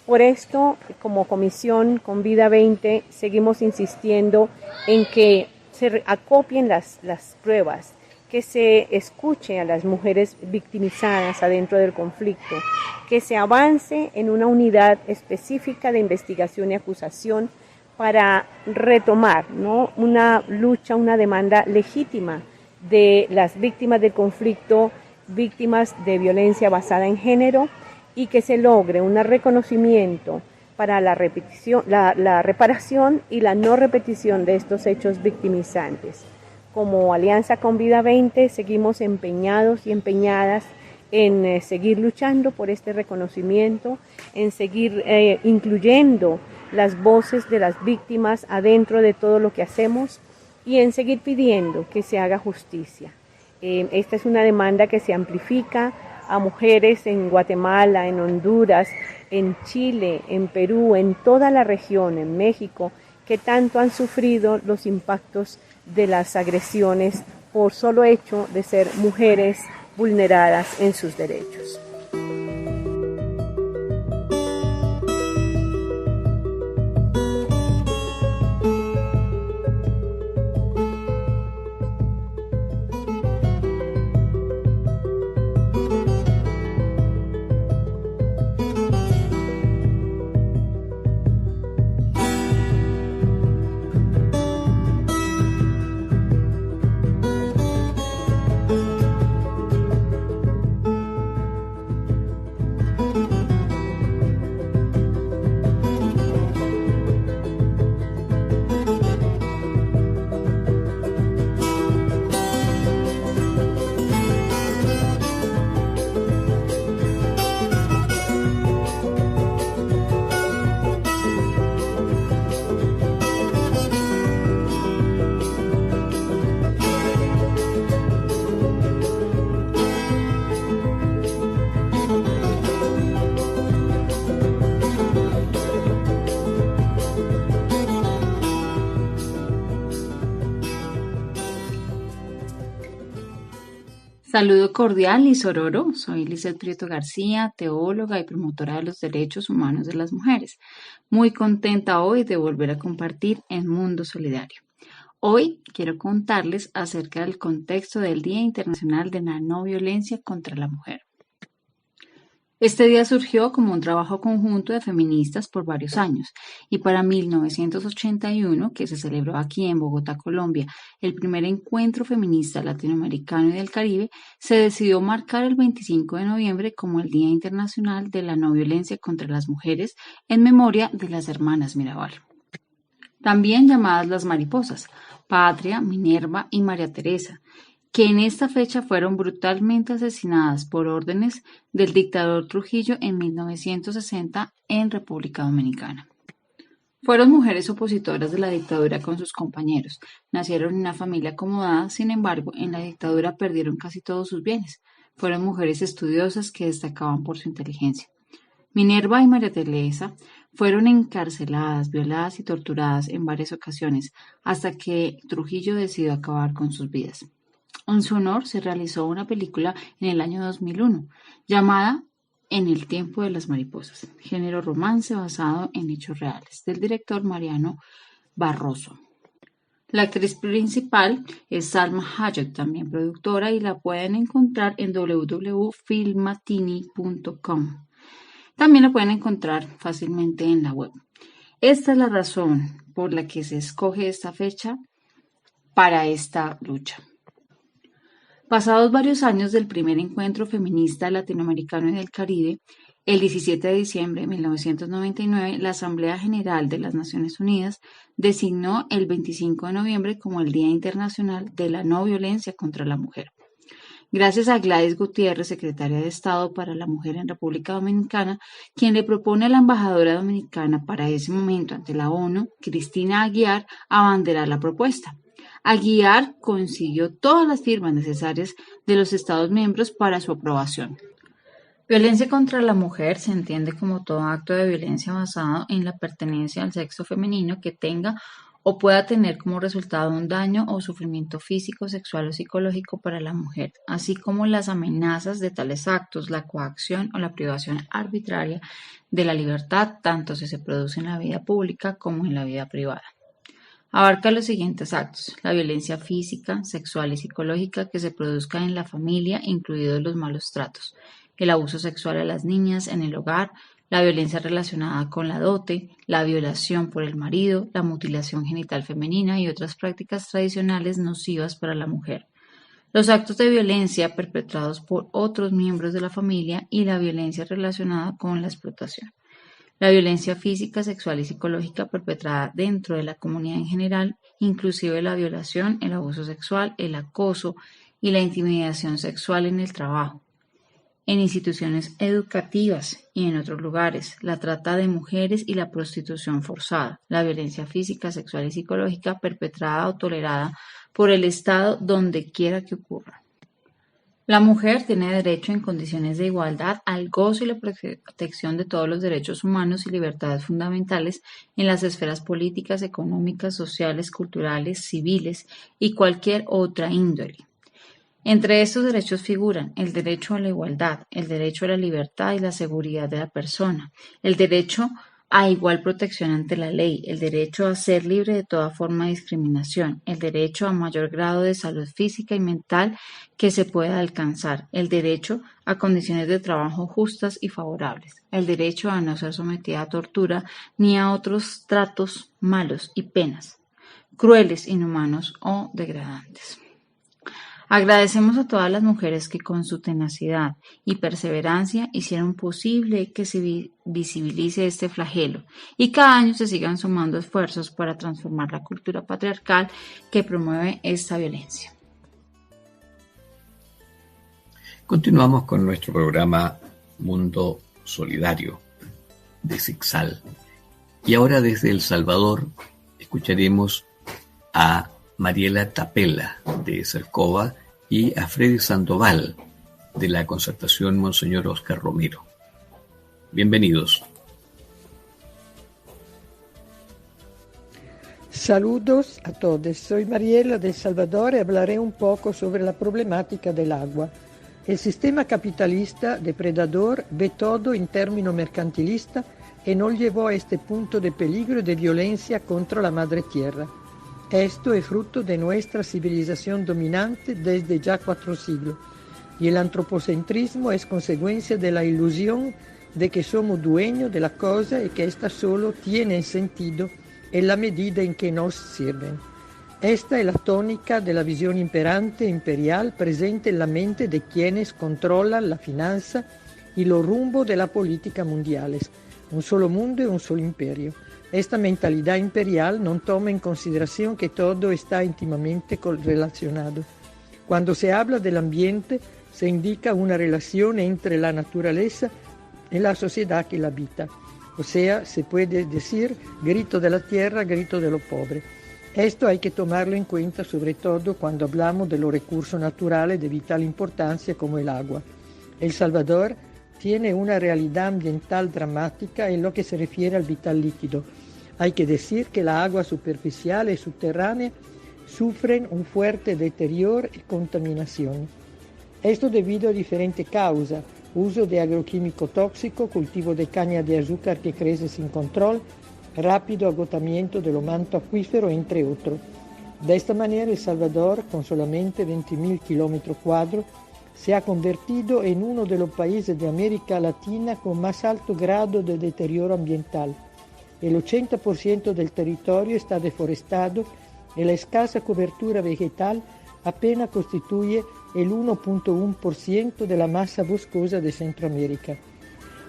Por esto, como comisión con Vida 20, seguimos insistiendo en que se acopien las pruebas, que se escuche a las mujeres victimizadas adentro del conflicto, que se avance en una unidad específica de investigación y acusación para retomar, ¿no?, una lucha, una demanda legítima de las víctimas del conflicto, víctimas de violencia basada en género, y que se logre un reconocimiento para la reparación y la no repetición de estos hechos victimizantes. Como Alianza con Vida 20 seguimos empeñados y empeñadas en seguir luchando por este reconocimiento, en seguir incluyendo las voces de las víctimas adentro de todo lo que hacemos y en seguir pidiendo que se haga justicia. Esta es una demanda que se amplifica a mujeres en Guatemala, en Honduras, en Chile, en Perú, en toda la región, en México, que tanto han sufrido los impactos de las agresiones por solo hecho de ser mujeres vulneradas en sus derechos. Saludo cordial y sororo, soy Lizeth Prieto García, teóloga y promotora de los derechos humanos de las mujeres. Muy contenta hoy de volver a compartir en Mundo Solidario. Hoy quiero contarles acerca del contexto del Día Internacional de la No Violencia contra la Mujer. Este día surgió como un trabajo conjunto de feministas por varios años y para 1981, que se celebró aquí en Bogotá, Colombia, el primer encuentro feminista latinoamericano y del Caribe, se decidió marcar el 25 de noviembre como el Día Internacional de la No Violencia contra las Mujeres en memoria de las hermanas Mirabal. También llamadas las mariposas, Patria, Minerva y María Teresa, que en esta fecha fueron brutalmente asesinadas por órdenes del dictador Trujillo en 1960 en República Dominicana. Fueron mujeres opositoras de la dictadura con sus compañeros, nacieron en una familia acomodada, sin embargo, en la dictadura perdieron casi todos sus bienes. Fueron mujeres estudiosas que destacaban por su inteligencia. Minerva y María Teresa fueron encarceladas, violadas y torturadas en varias ocasiones, hasta que Trujillo decidió acabar con sus vidas. En su honor se realizó una película en el año 2001, llamada En el tiempo de las mariposas, género romance basado en hechos reales, del director Mariano Barroso. La actriz principal es Salma Hayek, también productora, y la pueden encontrar en www.filmatini.com. También la pueden encontrar fácilmente en la web. Esta es la razón por la que se escoge esta fecha para esta lucha. Pasados varios años del primer encuentro feminista latinoamericano y del Caribe, el 17 de diciembre de 1999, la Asamblea General de las Naciones Unidas designó el 25 de noviembre como el Día Internacional de la No Violencia contra la Mujer. Gracias a Gladys Gutiérrez, secretaria de Estado para la Mujer en República Dominicana, quien le propone a la embajadora dominicana para ese momento ante la ONU, Cristina Aguiar, abanderar la propuesta. Aguiar consiguió todas las firmas necesarias de los Estados miembros para su aprobación. Violencia contra la mujer se entiende como todo acto de violencia basado en la pertenencia al sexo femenino que tenga o pueda tener como resultado un daño o sufrimiento físico, sexual o psicológico para la mujer, así como las amenazas de tales actos, la coacción o la privación arbitraria de la libertad, tanto si se produce en la vida pública como en la vida privada. Abarca los siguientes actos: la violencia física, sexual y psicológica que se produzca en la familia, incluidos los malos tratos, el abuso sexual a las niñas en el hogar, la violencia relacionada con la dote, la violación por el marido, la mutilación genital femenina y otras prácticas tradicionales nocivas para la mujer, los actos de violencia perpetrados por otros miembros de la familia y la violencia relacionada con la explotación. La violencia física, sexual y psicológica perpetrada dentro de la comunidad en general, inclusive la violación, el abuso sexual, el acoso y la intimidación sexual en el trabajo, en instituciones educativas y en otros lugares, la trata de mujeres y la prostitución forzada, la violencia física, sexual y psicológica perpetrada o tolerada por el Estado donde quiera que ocurra. La mujer tiene derecho en condiciones de igualdad al gozo y la protección de todos los derechos humanos y libertades fundamentales en las esferas políticas, económicas, sociales, culturales, civiles y cualquier otra índole. Entre estos derechos figuran el derecho a la igualdad, el derecho a la libertad y la seguridad de la persona, el derecho a igual protección ante la ley, el derecho a ser libre de toda forma de discriminación, el derecho a mayor grado de salud física y mental que se pueda alcanzar, el derecho a condiciones de trabajo justas y favorables, el derecho a no ser sometida a tortura ni a otros tratos malos y penas, crueles, inhumanos o degradantes. Agradecemos a todas las mujeres que con su tenacidad y perseverancia hicieron posible que se visibilice este flagelo y cada año se sigan sumando esfuerzos para transformar la cultura patriarcal que promueve esta violencia. Continuamos con nuestro programa Mundo Solidario de ZICSAL. Y ahora desde El Salvador escucharemos a Mariela Tapela de Cercova y a Freddy Sandoval de la Concertación Monseñor Oscar Romero. Bienvenidos. Saludos a todos. Soy Mariela de El Salvador y hablaré un poco sobre la problemática del agua. El sistema capitalista depredador ve todo en términos mercantilistas y nos llevó a este punto de peligro y de violencia contra la madre tierra. Esto es fruto de nuestra civilización dominante desde ya 4 siglos, y el antropocentrismo es consecuencia de la ilusión de que somos dueños de la cosa y que ésta solo tiene sentido en la medida en que nos sirven. Esta es la tónica de la visión imperante e imperial presente en la mente de quienes controlan la finanza y los rumbos de la política mundiales, un solo mundo y un solo imperio. Esta mentalidad imperial no toma en consideración que todo está íntimamente relacionado. Cuando se habla del ambiente, se indica una relación entre la naturaleza y la sociedad que la habita. O sea, se puede decir grito de la tierra, grito de los pobres. Esto hay que tomarlo en cuenta sobre todo cuando hablamos de los recursos naturales de vital importancia como el agua. El Salvador tiene una realidad ambiental dramática en lo que se refiere al vital líquido. Hay que decir que la agua superficial y subterránea sufren un fuerte deterioro y contaminación. Esto debido a diferentes causas: uso de agroquímico tóxico, cultivo de caña de azúcar que crece sin control, rápido agotamiento del manto acuífero, entre otros. De esta manera, El Salvador, con solamente 20.000 kilómetros cuadrados, se ha convertido en uno de los países de América Latina con más alto grado de deterioro ambiental. El 80% del territorio está deforestado y la escasa cobertura vegetal apenas constituye el 1.1% de la masa boscosa de Centroamérica.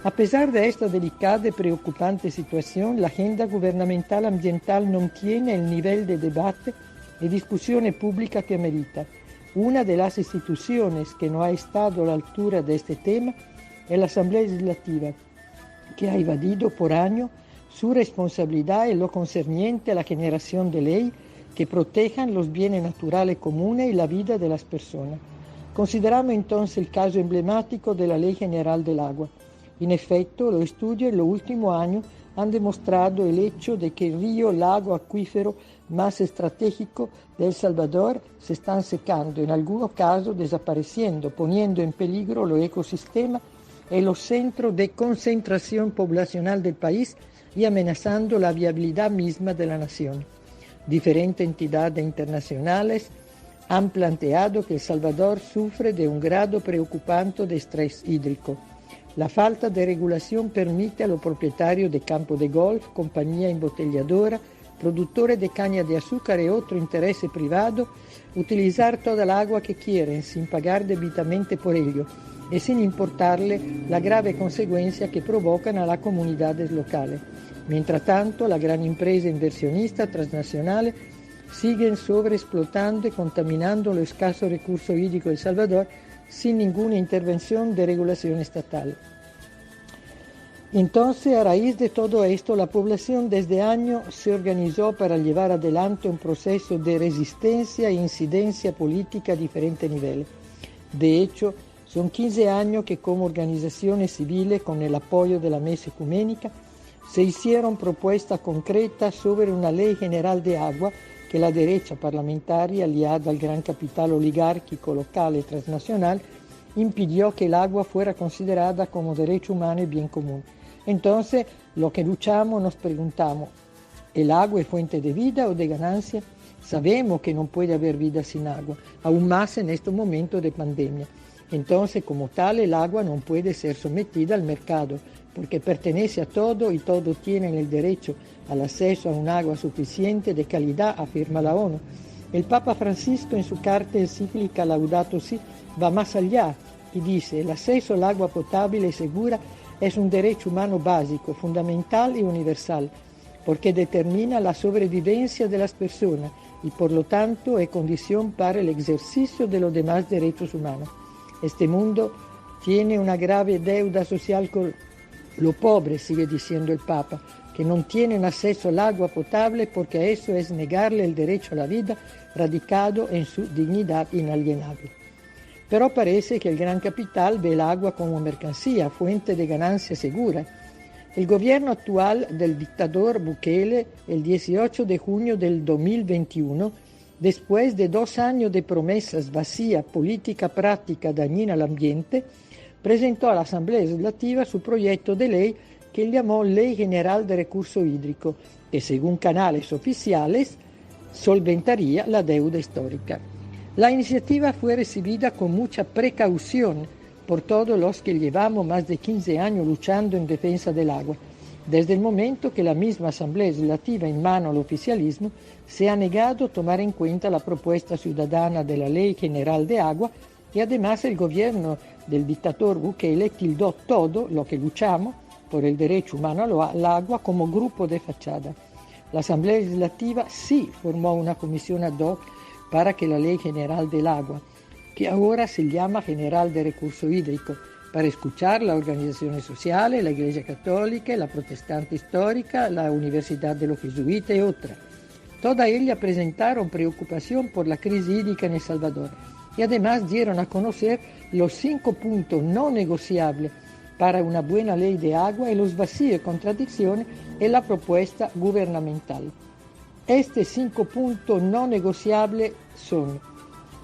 A pesar de esta delicada y preocupante situación, la agenda gubernamental ambiental no tiene el nivel de debate y discusión pública que merita. Una de las instituciones que no ha estado a la altura de este tema es la Asamblea Legislativa, que ha evadido por años su responsabilidad en lo concerniente a la generación de leyes que protejan los bienes naturales comunes y la vida de las personas. Consideramos entonces el caso emblemático de la Ley General del Agua. En efecto, los estudios en los últimos años han demostrado el hecho de que el río, lago, acuífero más estratégico de El Salvador se están secando, en algunos casos desapareciendo, poniendo en peligro los ecosistemas y los centros de concentración poblacional del país y amenazando la viabilidad misma de la nación. Diferentes entidades internacionales han planteado que El Salvador sufre de un grado preocupante de estrés hídrico. La falta de regulación permite a los propietarios de campos de golf, compañías embotelladoras, productores de caña de azúcar y otros intereses privados utilizar toda el agua que quieren sin pagar debidamente por ello y sin importarle la grave consecuencia que provocan a las comunidades locales. Mientras tanto, las grandes empresas inversionistas transnacionales siguen sobreexplotando y contaminando los escasos recursos hídricos de El Salvador sin ninguna intervención de regulación estatal. Entonces, a raíz de todo esto, la población desde años se organizó para llevar adelante un proceso de resistencia e incidencia política a diferentes niveles. De hecho, son 15 años que como organizaciones civiles, con el apoyo de la Mesa Ecuménica, se hicieron propuestas concretas sobre una ley general de agua que la derecha parlamentaria, aliada al gran capital oligárquico local y transnacional, impidió que el agua fuera considerada como derecho humano y bien común. Entonces, lo que luchamos, nos preguntamos, ¿el agua es fuente de vida o de ganancia? Sabemos que no puede haber vida sin agua, aún más en estos momentos de pandemia. Entonces, como tal, el agua no puede ser sometida al mercado, porque pertenece a todo y todos tienen el derecho al acceso a un agua suficiente de calidad, afirma la ONU. El Papa Francisco en su carta encíclica Laudato Si va más allá y dice: el acceso al agua potable y segura es un derecho humano básico, fundamental y universal, porque determina la sobrevivencia de las personas y por lo tanto es condición para el ejercicio de los demás derechos humanos. Este mundo tiene una grave deuda social con lo pobre, sigue diciendo el Papa, que no tienen acceso al agua potable porque eso es negarle el derecho a la vida radicado en su dignidad inalienable. Pero parece que el gran capital ve el agua como mercancía, fuente de ganancia segura. El gobierno actual del dictador Bukele, el 18 de junio del 2021, después de 2 años de promesas vacías, política práctica dañina al ambiente, presentó a la Asamblea Legislativa su proyecto de ley que él llamó Ley General de Recursos Hídricos, que según canales oficiales solventaría la deuda histórica. La iniciativa fue recibida con mucha precaución por todos los que llevamos más de 15 años luchando en defensa del agua, desde el momento que la misma Asamblea Legislativa en mano al oficialismo se ha negado a tomar en cuenta la propuesta ciudadana de la Ley General de Agua y además el gobierno del dictador Bukele tildó todo lo que luchamos por el derecho humano al agua como grupo de fachada. La Asamblea Legislativa sí formó una comisión ad hoc para que la Ley General del Agua, que ahora se llama General de Recursos Hídricos, para escuchar las organizaciones sociales, la Iglesia Católica, la Protestante Histórica, la Universidad de los Jesuitas y otras. Todas ellas presentaron preocupación por la crisis hídrica en El Salvador y además dieron a conocer los 5 puntos no negociables para una buena ley de agua y los vacíos y contradicciones en la propuesta gubernamental. Estos 5 puntos no negociables son: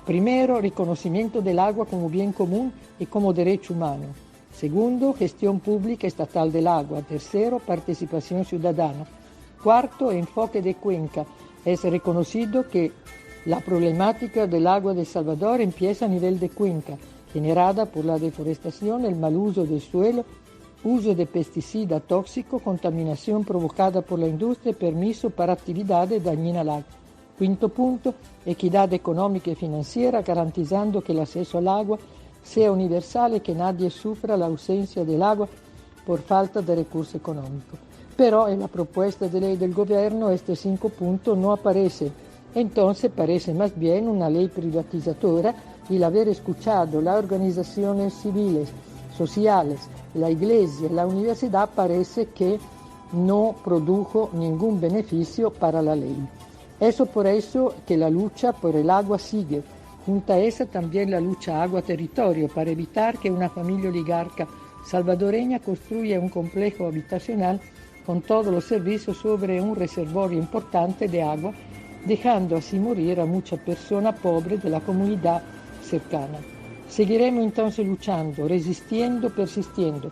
primero, reconocimiento del agua como bien común y como derecho humano. Segundo, gestión pública estatal del agua. Tercero, participación ciudadana. Cuarto, enfoque de cuenca. Es reconocido que la problemática del agua de El Salvador empieza a nivel de cuenca, generada por la deforestación, el mal uso del suelo, uso de pesticidas tóxicos, contaminación provocada por la industria y permiso para actividades dañinas al agua. Quinto punto, equidad económica y financiera, garantizando que el acceso al agua sea universal y que nadie sufra la ausencia del agua por falta de recursos económicos. Pero en la propuesta de ley del gobierno estos 5 puntos no aparecen. Entonces parece más bien una ley privatizadora, y el haber escuchado las organizaciones civiles, sociales, la iglesia, la universidad, parece que no produjo ningún beneficio para la ley. Eso por eso que la lucha por el agua sigue. Junto a esa también la lucha agua-territorio para evitar que una familia oligarca salvadoreña construya un complejo habitacional con todos los servicios sobre un reservorio importante de agua, dejando así morir a muchas personas pobres de la comunidad cercana. Seguiremos entonces luchando, resistiendo, persistiendo,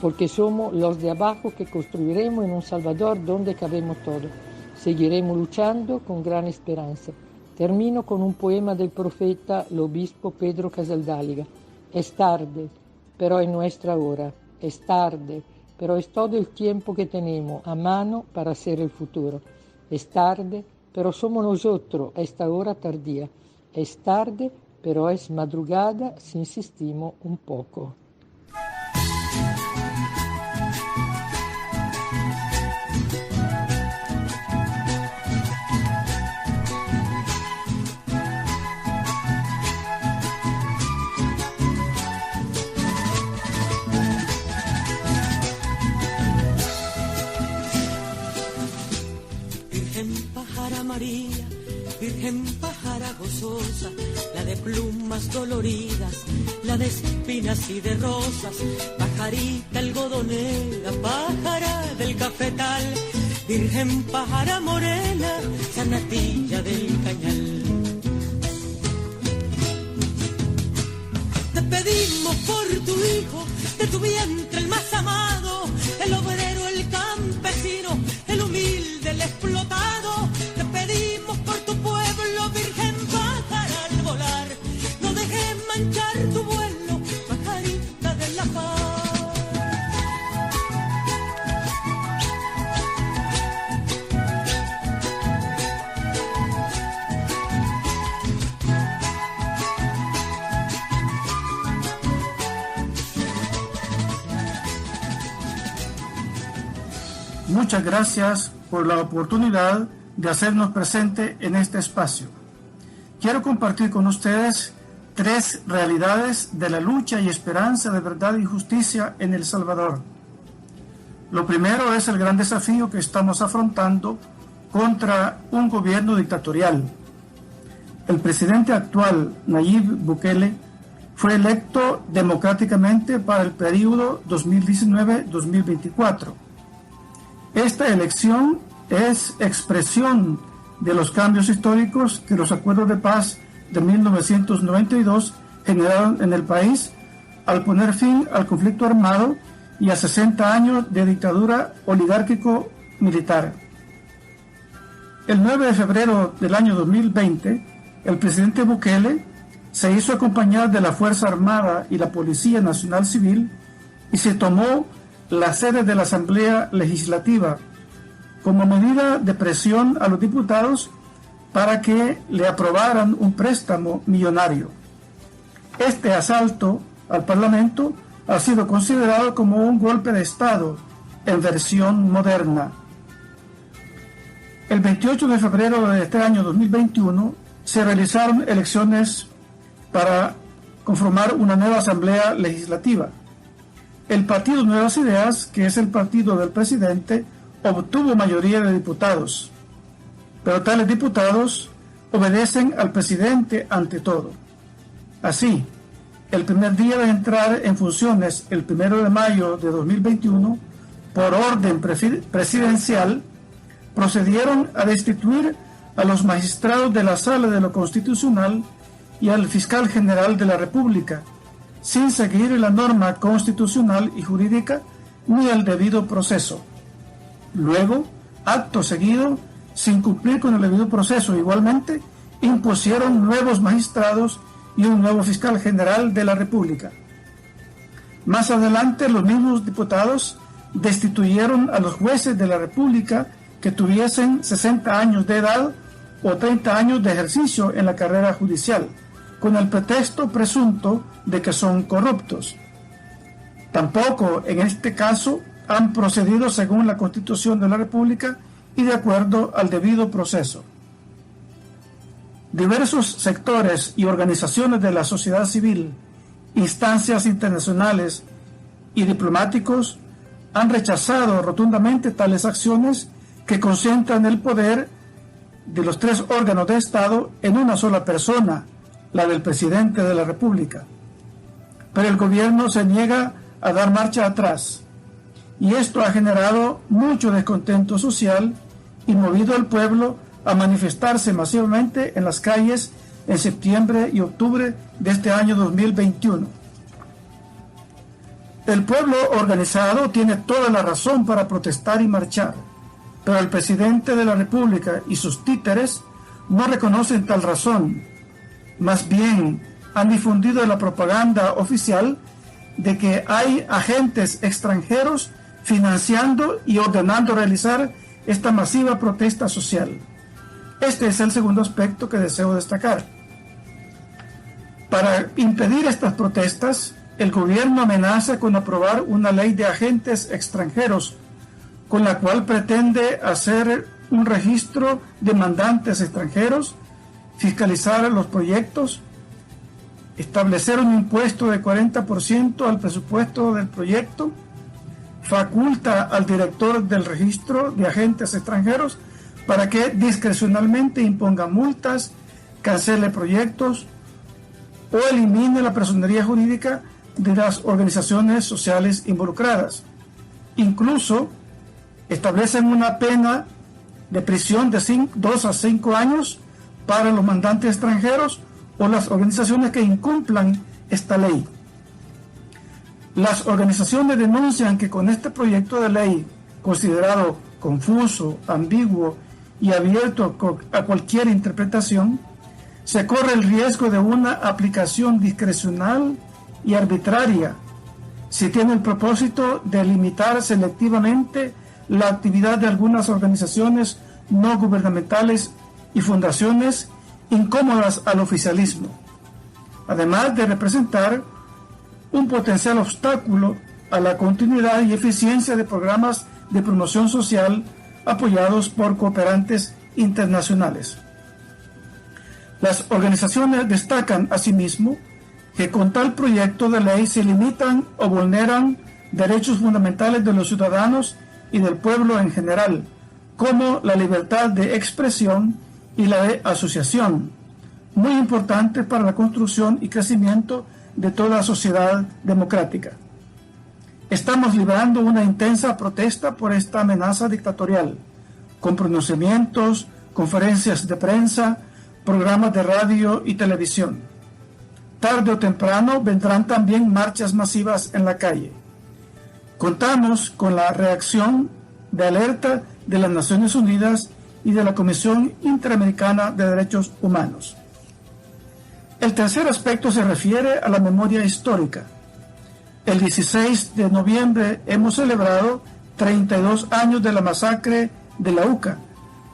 porque somos los de abajo que construiremos en un Salvador donde cabemos todos. Seguiremos luchando con gran esperanza. Termino con un poema del profeta, el obispo Pedro Casaldáliga. Es tarde, pero es nuestra hora. Es tarde, pero es todo el tiempo que tenemos a mano para hacer el futuro. Es tarde, pero somos nosotros a esta hora tardía. Es tarde, pero es madrugada si insistimos un poco. María, Virgen pájara gozosa, la de plumas doloridas, la de espinas y de rosas, pajarita algodonera, pájara del cafetal, Virgen pájara morena, sanatilla del cañal. Te pedimos por tu hijo, de tu vientre el más amado, el obrero, el campesino, el humilde, el explotado. Te pedimos por tu pueblo, Virgen pájara al volar, no dejes manchar tu vuelo, pajarita de la paz. Muchas gracias por la oportunidad de hacernos presente en este espacio. Quiero compartir con ustedes 3 realidades de la lucha y esperanza de verdad y justicia en El Salvador. Lo primero es el gran desafío que estamos afrontando contra un gobierno dictatorial. El presidente actual, Nayib Bukele, fue electo democráticamente para el periodo 2019-2024. Esta elección es expresión de los cambios históricos que los acuerdos de paz de 1992 generaron en el país al poner fin al conflicto armado y a 60 años de dictadura oligárquico-militar. El 9 de febrero del año 2020, el presidente Bukele se hizo acompañar de la Fuerza Armada y la Policía Nacional Civil y se tomó la sede de la Asamblea Legislativa como medida de presión a los diputados para que le aprobaran un préstamo millonario. Este asalto al Parlamento ha sido considerado como un golpe de Estado en versión moderna. El 28 de febrero de este año 2021 se realizaron elecciones para conformar una nueva Asamblea Legislativa. El Partido Nuevas Ideas, que es el partido del presidente, obtuvo mayoría de diputados, pero tales diputados obedecen al presidente ante todo. Así, el primer día de entrar en funciones, el 1 de mayo de 2021, por orden presidencial, procedieron a destituir a los magistrados de la Sala de lo Constitucional y al fiscal general de la República, sin seguir la norma constitucional y jurídica ni el debido proceso. Luego, acto seguido, sin cumplir con el debido proceso, igualmente, impusieron nuevos magistrados y un nuevo fiscal general de la República. Más adelante, los mismos diputados destituyeron a los jueces de la República que tuviesen 60 años de edad o 30 años de ejercicio en la carrera judicial, con el pretexto presunto de que son corruptos. Tampoco, en este caso, han procedido según la Constitución de la República y de acuerdo al debido proceso. Diversos sectores y organizaciones de la sociedad civil, instancias internacionales y diplomáticos han rechazado rotundamente tales acciones que concentran el poder de los tres órganos de Estado en una sola persona, la del presidente de la República. Pero el gobierno se niega a dar marcha atrás, y esto ha generado mucho descontento social y movido al pueblo a manifestarse masivamente en las calles en septiembre y octubre de este año 2021. El pueblo organizado tiene toda la razón para protestar y marchar, pero el presidente de la República y sus títeres no reconocen tal razón. Más bien, han difundido la propaganda oficial de que hay agentes extranjeros financiando y ordenando realizar esta masiva protesta social. Este es el segundo aspecto que deseo destacar. Para impedir estas protestas, el gobierno amenaza con aprobar una ley de agentes extranjeros, con la cual pretende hacer un registro de mandantes extranjeros, fiscalizar los proyectos, establecer un impuesto de 40% al presupuesto del proyecto, faculta al director del registro de agentes extranjeros para que discrecionalmente imponga multas, cancele proyectos o elimine la personería jurídica de las organizaciones sociales involucradas. Incluso establecen una pena de prisión de 2 a 5 años para los mandantes extranjeros o las organizaciones que incumplan esta ley. Las organizaciones denuncian que con este proyecto de ley, considerado confuso, ambiguo y abierto a cualquier interpretación, se corre el riesgo de una aplicación discrecional y arbitraria, si tiene el propósito de limitar selectivamente la actividad de algunas organizaciones no gubernamentales y fundaciones incómodas al oficialismo, además de representar un potencial obstáculo a la continuidad y eficiencia de programas de promoción social apoyados por cooperantes internacionales. Las organizaciones destacan asimismo que con tal proyecto de ley se limitan o vulneran derechos fundamentales de los ciudadanos y del pueblo en general, como la libertad de expresión y la de asociación, muy importantes para la construcción y crecimiento de toda sociedad democrática. Estamos librando una intensa protesta por esta amenaza dictatorial, con pronunciamientos, conferencias de prensa, programas de radio y televisión. Tarde o temprano vendrán también marchas masivas en la calle. Contamos con la reacción de alerta de las Naciones Unidas y de la Comisión Interamericana de Derechos Humanos. El tercer aspecto se refiere a la memoria histórica. El 16 de noviembre hemos celebrado 32 años de la masacre de la UCA,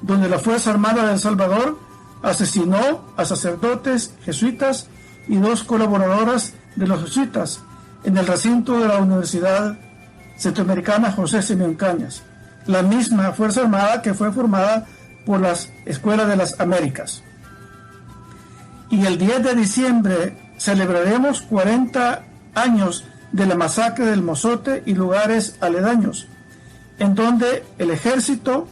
donde la Fuerza Armada de El Salvador asesinó a sacerdotes jesuitas y 2 colaboradoras de los jesuitas en el recinto de la Universidad Centroamericana José Simeón Cañas, la misma Fuerza Armada que fue formada por las Escuelas de las Américas. Y el 10 de diciembre celebraremos 40 años de la masacre del Mozote y lugares aledaños, en donde el ejército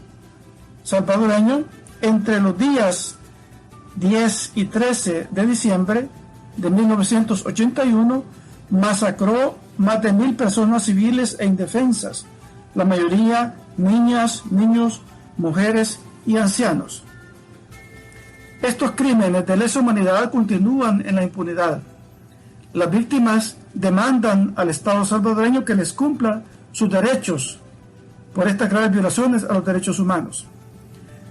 salvadoreño, entre los días 10 y 13 de diciembre, de 1981 masacró más de 1.000 personas civiles e indefensas, la mayoría niñas, niños, mujeres y ancianos. Estos crímenes de lesa humanidad continúan en la impunidad. Las víctimas demandan al Estado salvadoreño que les cumpla sus derechos por estas graves violaciones a los derechos humanos.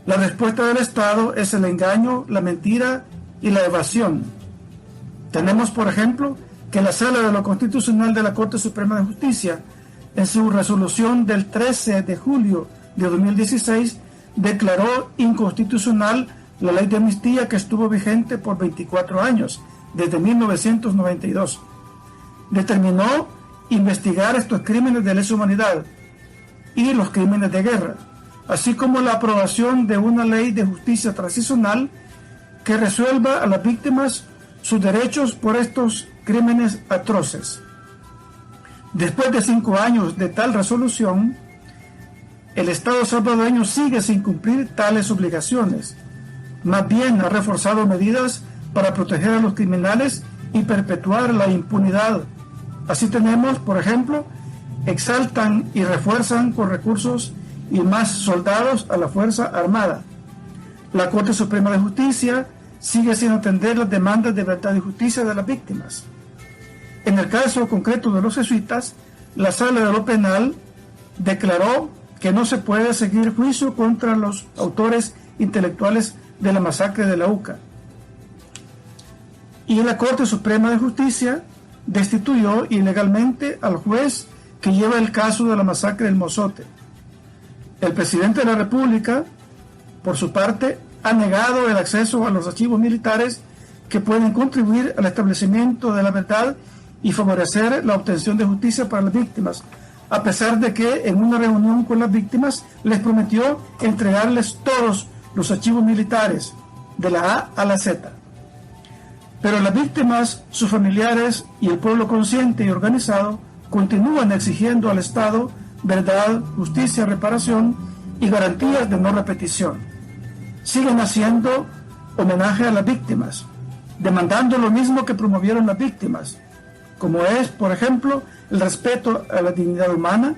La respuesta del Estado es el engaño, la mentira y la evasión. Tenemos, por ejemplo, que la Sala de lo Constitucional de la Corte Suprema de Justicia, en su resolución del 13 de julio de 2016, declaró inconstitucional la ley de amnistía que estuvo vigente por 24 años, desde 1992. Determinó investigar estos crímenes de lesa humanidad y los crímenes de guerra, así como la aprobación de una ley de justicia transicional que resuelva a las víctimas sus derechos por estos crímenes atroces. Después de 5 años de tal resolución, el Estado salvadoreño sigue sin cumplir tales obligaciones. Más bien ha reforzado medidas para proteger a los criminales y perpetuar la impunidad. Así tenemos, por ejemplo, exaltan y refuerzan con recursos y más soldados a la Fuerza Armada. La Corte Suprema de Justicia sigue sin atender las demandas de verdad y justicia de las víctimas. En el caso concreto de los jesuitas, la Sala de lo Penal declaró que no se puede seguir juicio contra los autores intelectuales de la masacre de la UCA. Y la Corte Suprema de Justicia destituyó ilegalmente al juez que lleva el caso de la masacre del Mozote. El presidente de la República, por su parte, ha negado el acceso a los archivos militares que pueden contribuir al establecimiento de la verdad y favorecer la obtención de justicia para las víctimas, a pesar de que en una reunión con las víctimas les prometió entregarles todos los archivos militares, de la A a la Z. Pero las víctimas, sus familiares y el pueblo consciente y organizado continúan exigiendo al Estado verdad, justicia, reparación y garantías de no repetición. Siguen haciendo homenaje a las víctimas, demandando lo mismo que promovieron las víctimas, como es, por ejemplo, el respeto a la dignidad humana,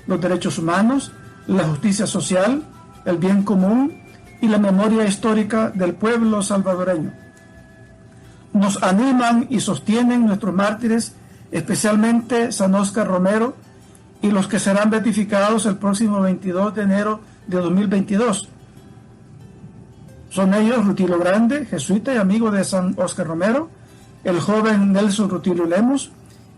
los derechos humanos, la justicia social, el bien común y la memoria histórica del pueblo salvadoreño. Nos animan y sostienen nuestros mártires, especialmente San Óscar Romero y los que serán beatificados el próximo 22 de enero de 2022. Son ellos Rutilio Grande, jesuita y amigo de San Óscar Romero, el joven Nelson Rutilio Lemos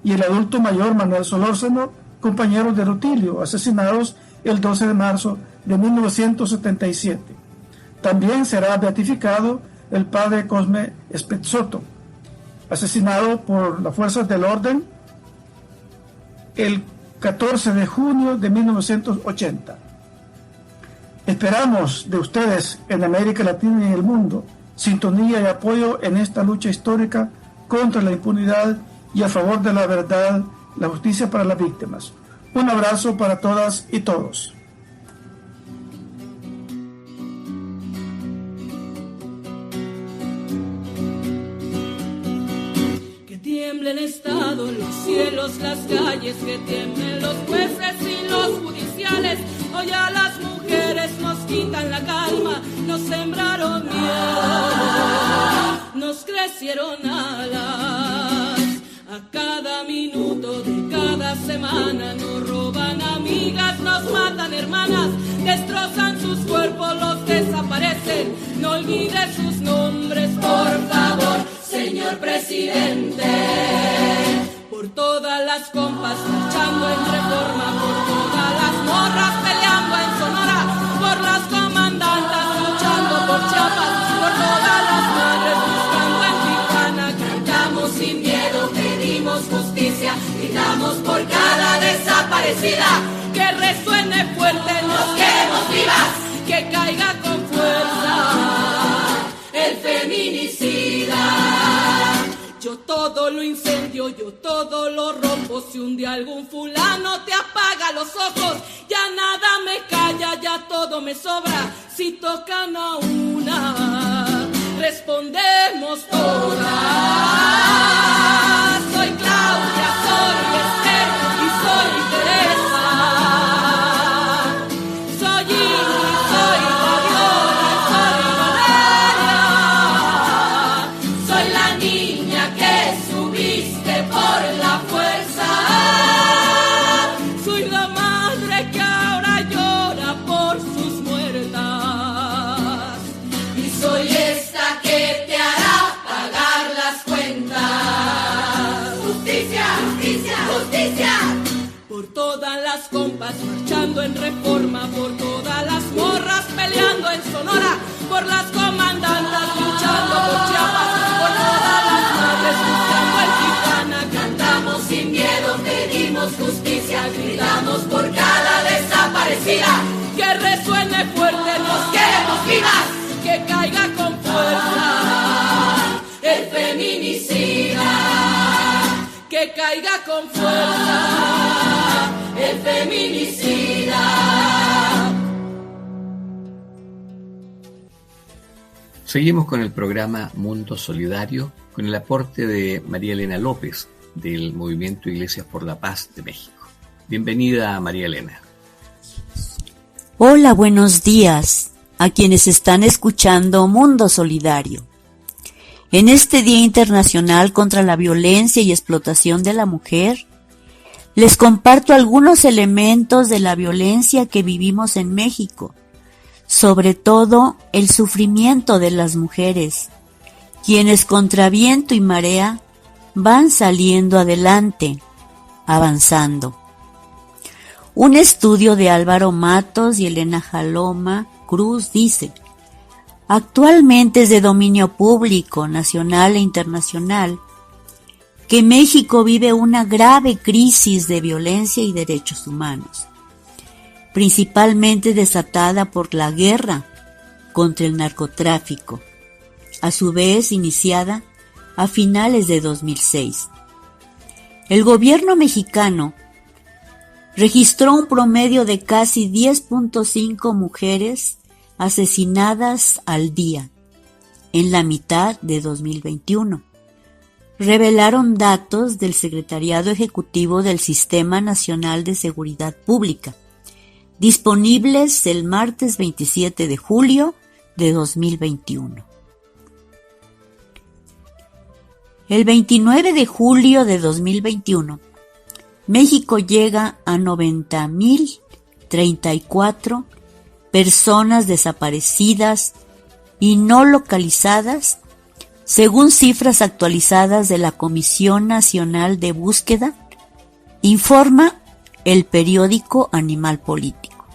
y el adulto mayor Manuel Solórzano, compañeros de Rutilio, asesinados el 12 de marzo de 1977. También será beatificado el padre Cosme Spezzotto, asesinado por las fuerzas del orden el 14 de junio de 1980. Esperamos de ustedes en América Latina y en el mundo sintonía y apoyo en esta lucha histórica contra la impunidad y a favor de la verdad, la justicia para las víctimas. Un abrazo para todas y todos. Tiemblen el Estado, los cielos, las calles, que tiemblen los jueces y los judiciales. Hoy a las mujeres nos quitan la calma, nos sembraron miedo, nos crecieron alas. A cada minuto de cada semana nos roban amigas, nos matan hermanas, destrozan sus cuerpos, los desaparecen. No olvide sus nombres, por favor, señor presidente. Por todas las compas luchando en Reforma, por todas las morras peleando en Sonora, por las comandantas luchando por Chiapas, por todas las madres buscando en Tijuana. Cantamos sin miedo, pedimos justicia, gritamos por cada desaparecida. Que resuene fuerte, nos queremos vivas, que caiga con fuerza el feminicida. Yo todo lo incendio, yo todo lo rompo. Si un día algún fulano te apaga los ojos, ya nada me calla, ya todo me sobra. Si tocan a una, respondemos todas. las compas marchando en Reforma, por todas las morras peleando en Sonora, por las comandantas luchando por Chiapas, por todas las madres luchando en Tijuana. Cantamos sin miedo, pedimos justicia, gritamos por cada desaparecida. Que resuene fuerte, nos queremos vivas, que caiga con fuerza el feminicida, que caiga con fuerza el feminicida. Seguimos con el programa Mundo Solidario con el aporte de María Elena López del Movimiento Iglesias por la Paz de México. Bienvenida, María Elena. Hola, buenos días a quienes están escuchando Mundo Solidario. En este Día Internacional contra la Violencia y Explotación de la Mujer, les comparto algunos elementos de la violencia que vivimos en México, sobre todo el sufrimiento de las mujeres, quienes contra viento y marea van saliendo adelante, avanzando. Un estudio de Álvaro Matos y Elena Jaloma Cruz dice: actualmente es de dominio público, nacional e internacional, que México vive una grave crisis de violencia y derechos humanos, principalmente desatada por la guerra contra el narcotráfico, a su vez iniciada a finales de 2006. El gobierno mexicano registró un promedio de casi 10.5 mujeres asesinadas al día en la mitad de 2021. Revelaron datos del Secretariado Ejecutivo del Sistema Nacional de Seguridad Pública, disponibles el martes 27 de julio de 2021. El 29 de julio de 2021, México llega a 90.034 personas desaparecidas y no localizadas, según cifras actualizadas de la Comisión Nacional de Búsqueda, informa el periódico Animal Político.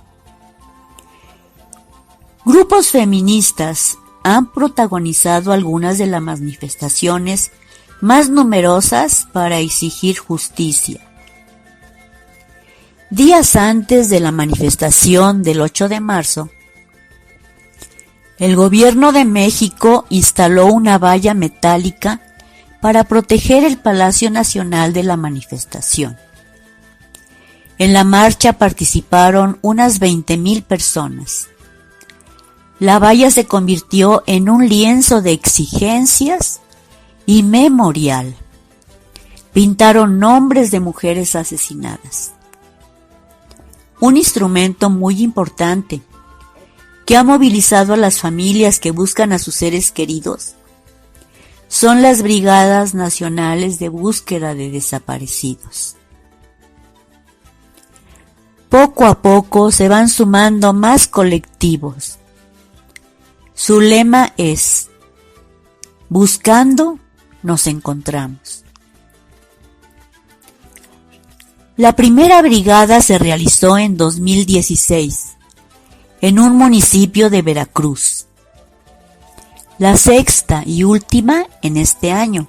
Grupos feministas han protagonizado algunas de las manifestaciones más numerosas para exigir justicia. Días antes de la manifestación del 8 de marzo, el gobierno de México instaló una valla metálica para proteger el Palacio Nacional de la manifestación. En la marcha participaron unas 20,000 personas. La valla se convirtió en un lienzo de exigencias y memorial. Pintaron nombres de mujeres asesinadas. Un instrumento muy importante que ha movilizado a las familias que buscan a sus seres queridos son las Brigadas Nacionales de Búsqueda de Desaparecidos. Poco a poco se van sumando más colectivos. Su lema es: buscando, nos encontramos. La primera brigada se realizó en 2016, en un municipio de Veracruz. La sexta y última en este año,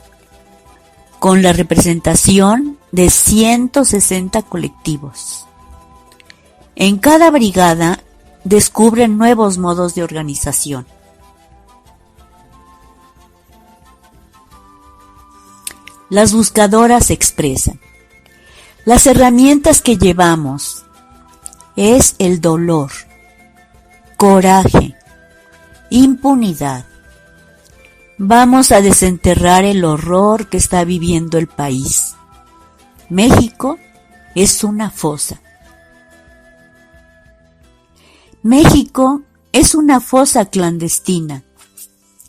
con la representación de 160 colectivos. En cada brigada descubren nuevos modos de organización. Las buscadoras expresan: las herramientas que llevamos es el dolor, coraje, impunidad. Vamos a desenterrar el horror que está viviendo el país. México es una fosa. México es una fosa clandestina.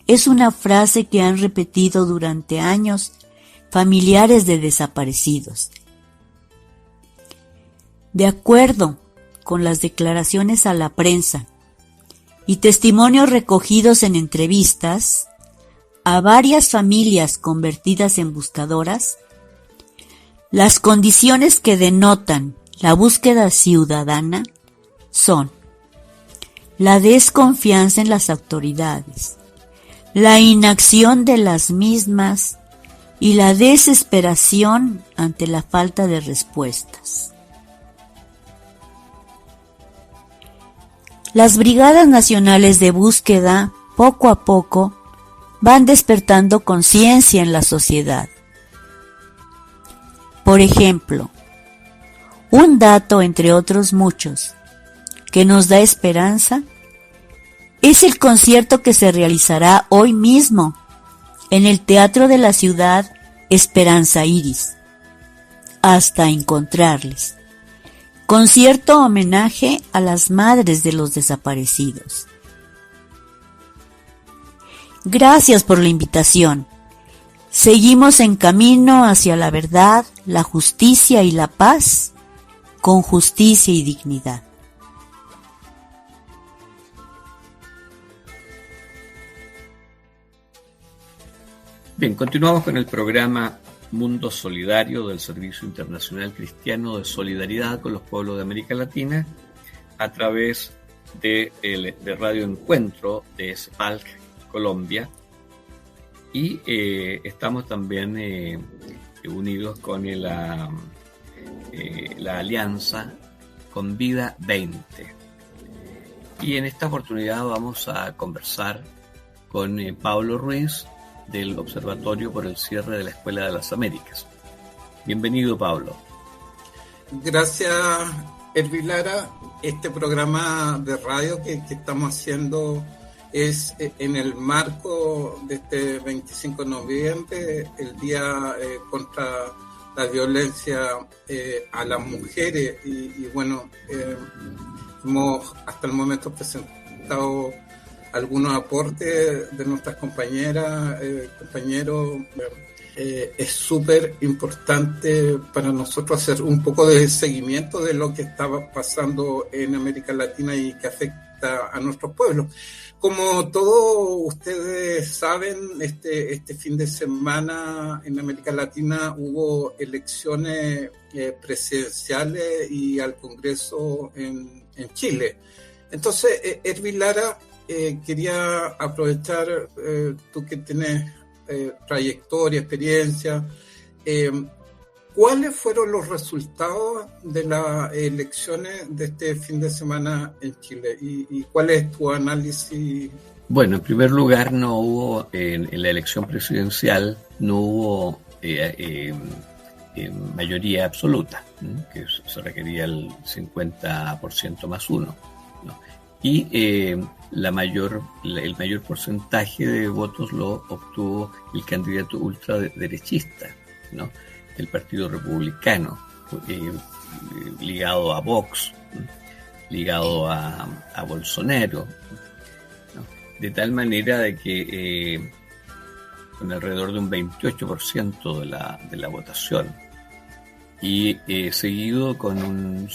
Es una frase que han repetido durante años familiares de desaparecidos. De acuerdo con las declaraciones a la prensa y testimonios recogidos en entrevistas a varias familias convertidas en buscadoras, las condiciones que denotan la búsqueda ciudadana son la desconfianza en las autoridades, la inacción de las mismas y la desesperación ante la falta de respuestas. Las brigadas nacionales de búsqueda, poco a poco, van despertando conciencia en la sociedad. Por ejemplo, un dato entre otros muchos que nos da esperanza es el concierto que se realizará hoy mismo en el Teatro de la Ciudad Esperanza Iris, hasta encontrarles. Concierto homenaje a las madres de los desaparecidos. Gracias por la invitación. Seguimos en camino hacia la verdad, la justicia y la paz, con justicia y dignidad. Bien, continuamos con el programa Mundo Solidario del Servicio Internacional Cristiano de Solidaridad con los Pueblos de América Latina a través de Radio Encuentro de SPALC Colombia, y estamos también unidos con la alianza Convida 20. Y en esta oportunidad vamos a conversar con Pablo Ruiz, del Observatorio por el Cierre de la Escuela de las Américas. Bienvenido, Pablo. Gracias, Ervin Lara. Este programa de radio que estamos haciendo es en el marco de este 25 de noviembre, el Día contra la Violencia a las Mujeres. Y bueno, hemos hasta el momento presentado algunos aportes de nuestras compañeras, compañeros. Es súper importante para nosotros hacer un poco de seguimiento de lo que estaba pasando en América Latina y que afecta a nuestros pueblos. Como todos ustedes saben, este fin de semana en América Latina hubo elecciones presidenciales y al Congreso en Chile. Entonces, Ervin Lara, quería aprovechar, tú que tienes trayectoria, experiencia, ¿cuáles fueron los resultados de las elecciones de este fin de semana en Chile? ¿Y cuál es tu análisis? Bueno, en primer lugar, no hubo, en la elección presidencial, no hubo mayoría absoluta, que se requería el 50% más uno, ¿no? Y el mayor porcentaje de votos lo obtuvo el candidato ultraderechista, ¿no?, del Partido Republicano, ligado a Vox, ligado a Bolsonaro, ¿no? De tal manera de que con alrededor de un 28% de la votación, y seguido con un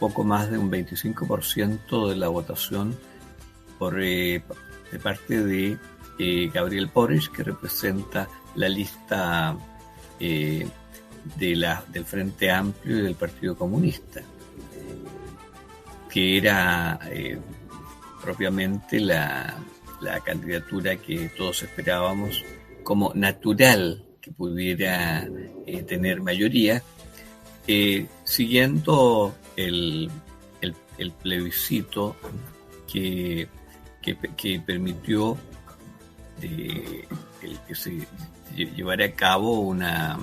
poco más de un 25% de la votación de parte de Gabriel Boric, que representa la lista del Frente Amplio y del Partido Comunista, que era propiamente la candidatura que todos esperábamos como natural que pudiera tener mayoría, siguiendo el plebiscito que permitió que se llevara a cabo una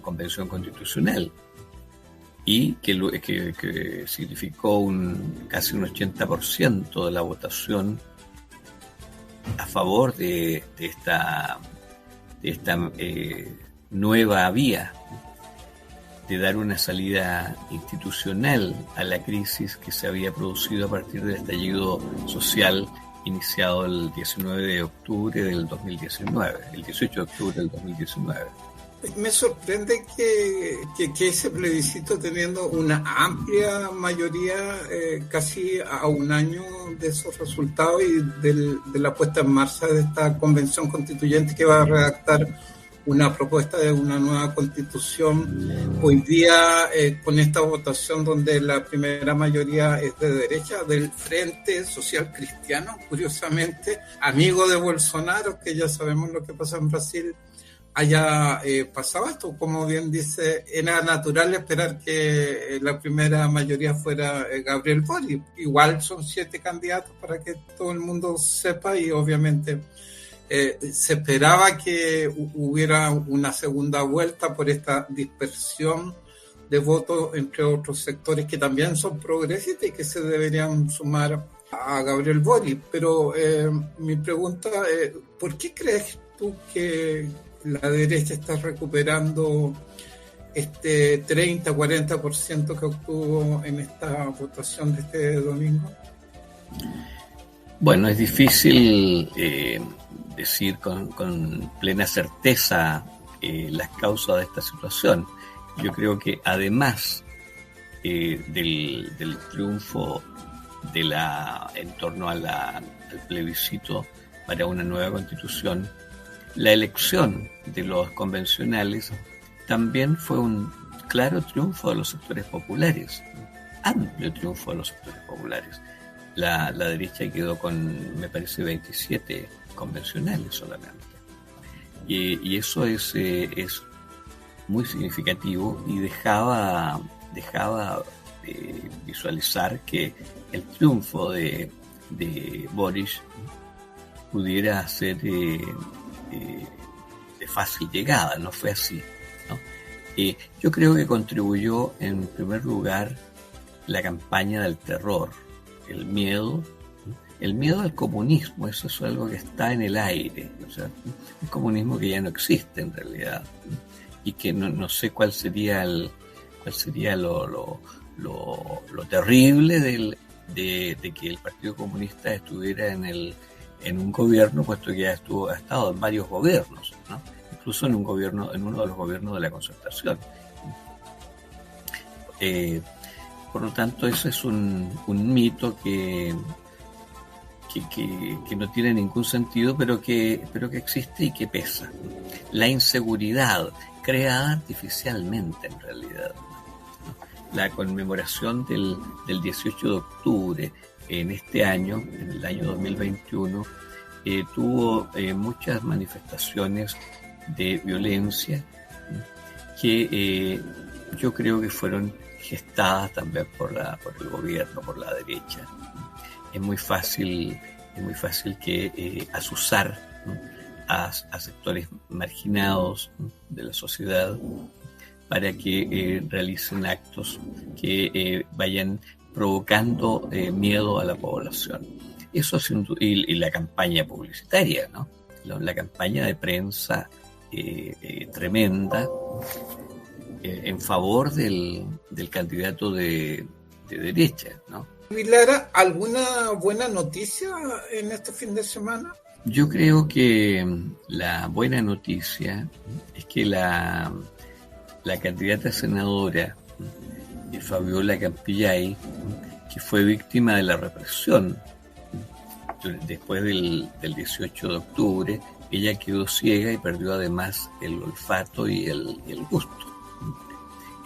convención constitucional, y que significó casi un 80% de la votación a favor de esta nueva vía de dar una salida institucional a la crisis que se había producido a partir del estallido social iniciado el 19 de octubre del 2019, el 18 de octubre del 2019. Me sorprende que ese plebiscito, teniendo una amplia mayoría, casi a un año de esos resultados y de la puesta en marcha de esta convención constituyente que va a redactar una propuesta de una nueva constitución. Hoy día, con esta votación donde la primera mayoría es de derecha, del Frente Social Cristiano, curiosamente, amigo de Bolsonaro, que ya sabemos lo que pasa en Brasil, haya pasado esto. Como bien dice, era natural esperar que la primera mayoría fuera Gabriel Boric. Igual son 7 candidatos para que todo el mundo sepa, y obviamente se esperaba que hubiera una segunda vuelta por esta dispersión de votos entre otros sectores que también son progresistas y que se deberían sumar a Gabriel Boric. Pero mi pregunta es, ¿por qué crees tú que la derecha está recuperando este 30-40% que obtuvo en esta votación de este domingo? Bueno, es difícil decir con plena certeza las causas de esta situación. Yo creo que además del triunfo en torno al plebiscito para una nueva constitución, la elección de los convencionales también fue un claro triunfo de los sectores populares, amplio triunfo de los sectores populares. La derecha quedó con, me parece, 27 convencionales solamente. Y eso es muy significativo y dejaba visualizar que el triunfo de Boric pudiera ser de fácil llegada. No fue así, ¿no? Yo creo que contribuyó en primer lugar la campaña del terror, el miedo al comunismo. Eso es algo que está en el aire, o sea, un comunismo que ya no existe en realidad, y que no sé cuál sería lo terrible de que el Partido Comunista estuviera en un gobierno, puesto que ya ha estado en varios gobiernos, ¿no? Incluso en uno de los gobiernos de la Concertación. Por lo tanto, eso es un mito que no tiene ningún sentido, pero que existe y que pesa. La inseguridad creada artificialmente, en realidad, ¿no? La conmemoración del 18 de octubre en este año, en el año 2021, tuvo muchas manifestaciones de violencia que yo creo que fueron gestadas también por el gobierno, por la derecha. Es muy fácil que azuzar, ¿no?, a sectores marginados, ¿no?, de la sociedad para que realicen actos que vayan provocando miedo a la población. Eso y la campaña publicitaria, ¿no? La campaña de prensa tremenda en favor del candidato de derecha, ¿no? Lara, ¿alguna buena noticia en este fin de semana? Yo creo que la buena noticia es que la candidata senadora Fabiola Campillay, que fue víctima de la represión después del 18 de octubre, ella quedó ciega y perdió además el olfato y el gusto.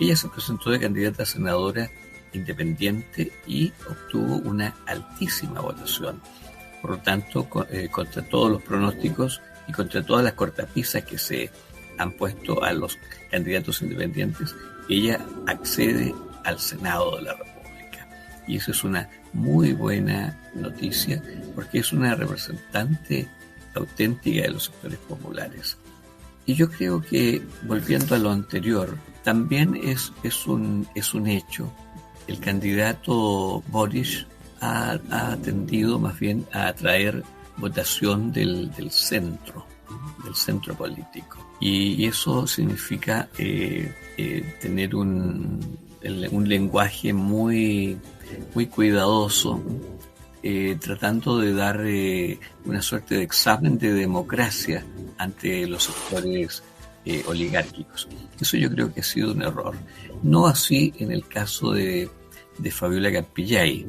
Ella se presentó de candidata a senadora independiente y obtuvo una altísima votación. Por lo tanto, contra todos los pronósticos y contra todas las cortapisas que se han puesto a los candidatos independientes, ella accede al Senado de la República. Y eso es una muy buena noticia, porque es una representante auténtica de los sectores populares. Y yo creo que, volviendo a lo anterior, también es un hecho. El candidato Boric ha tendido más bien a atraer votación del centro político. Y eso significa tener un lenguaje muy, muy cuidadoso, tratando de dar una suerte de examen de democracia ante los sectores oligárquicos. Eso yo creo que ha sido un error. No así en el caso de Fabiola Campillay,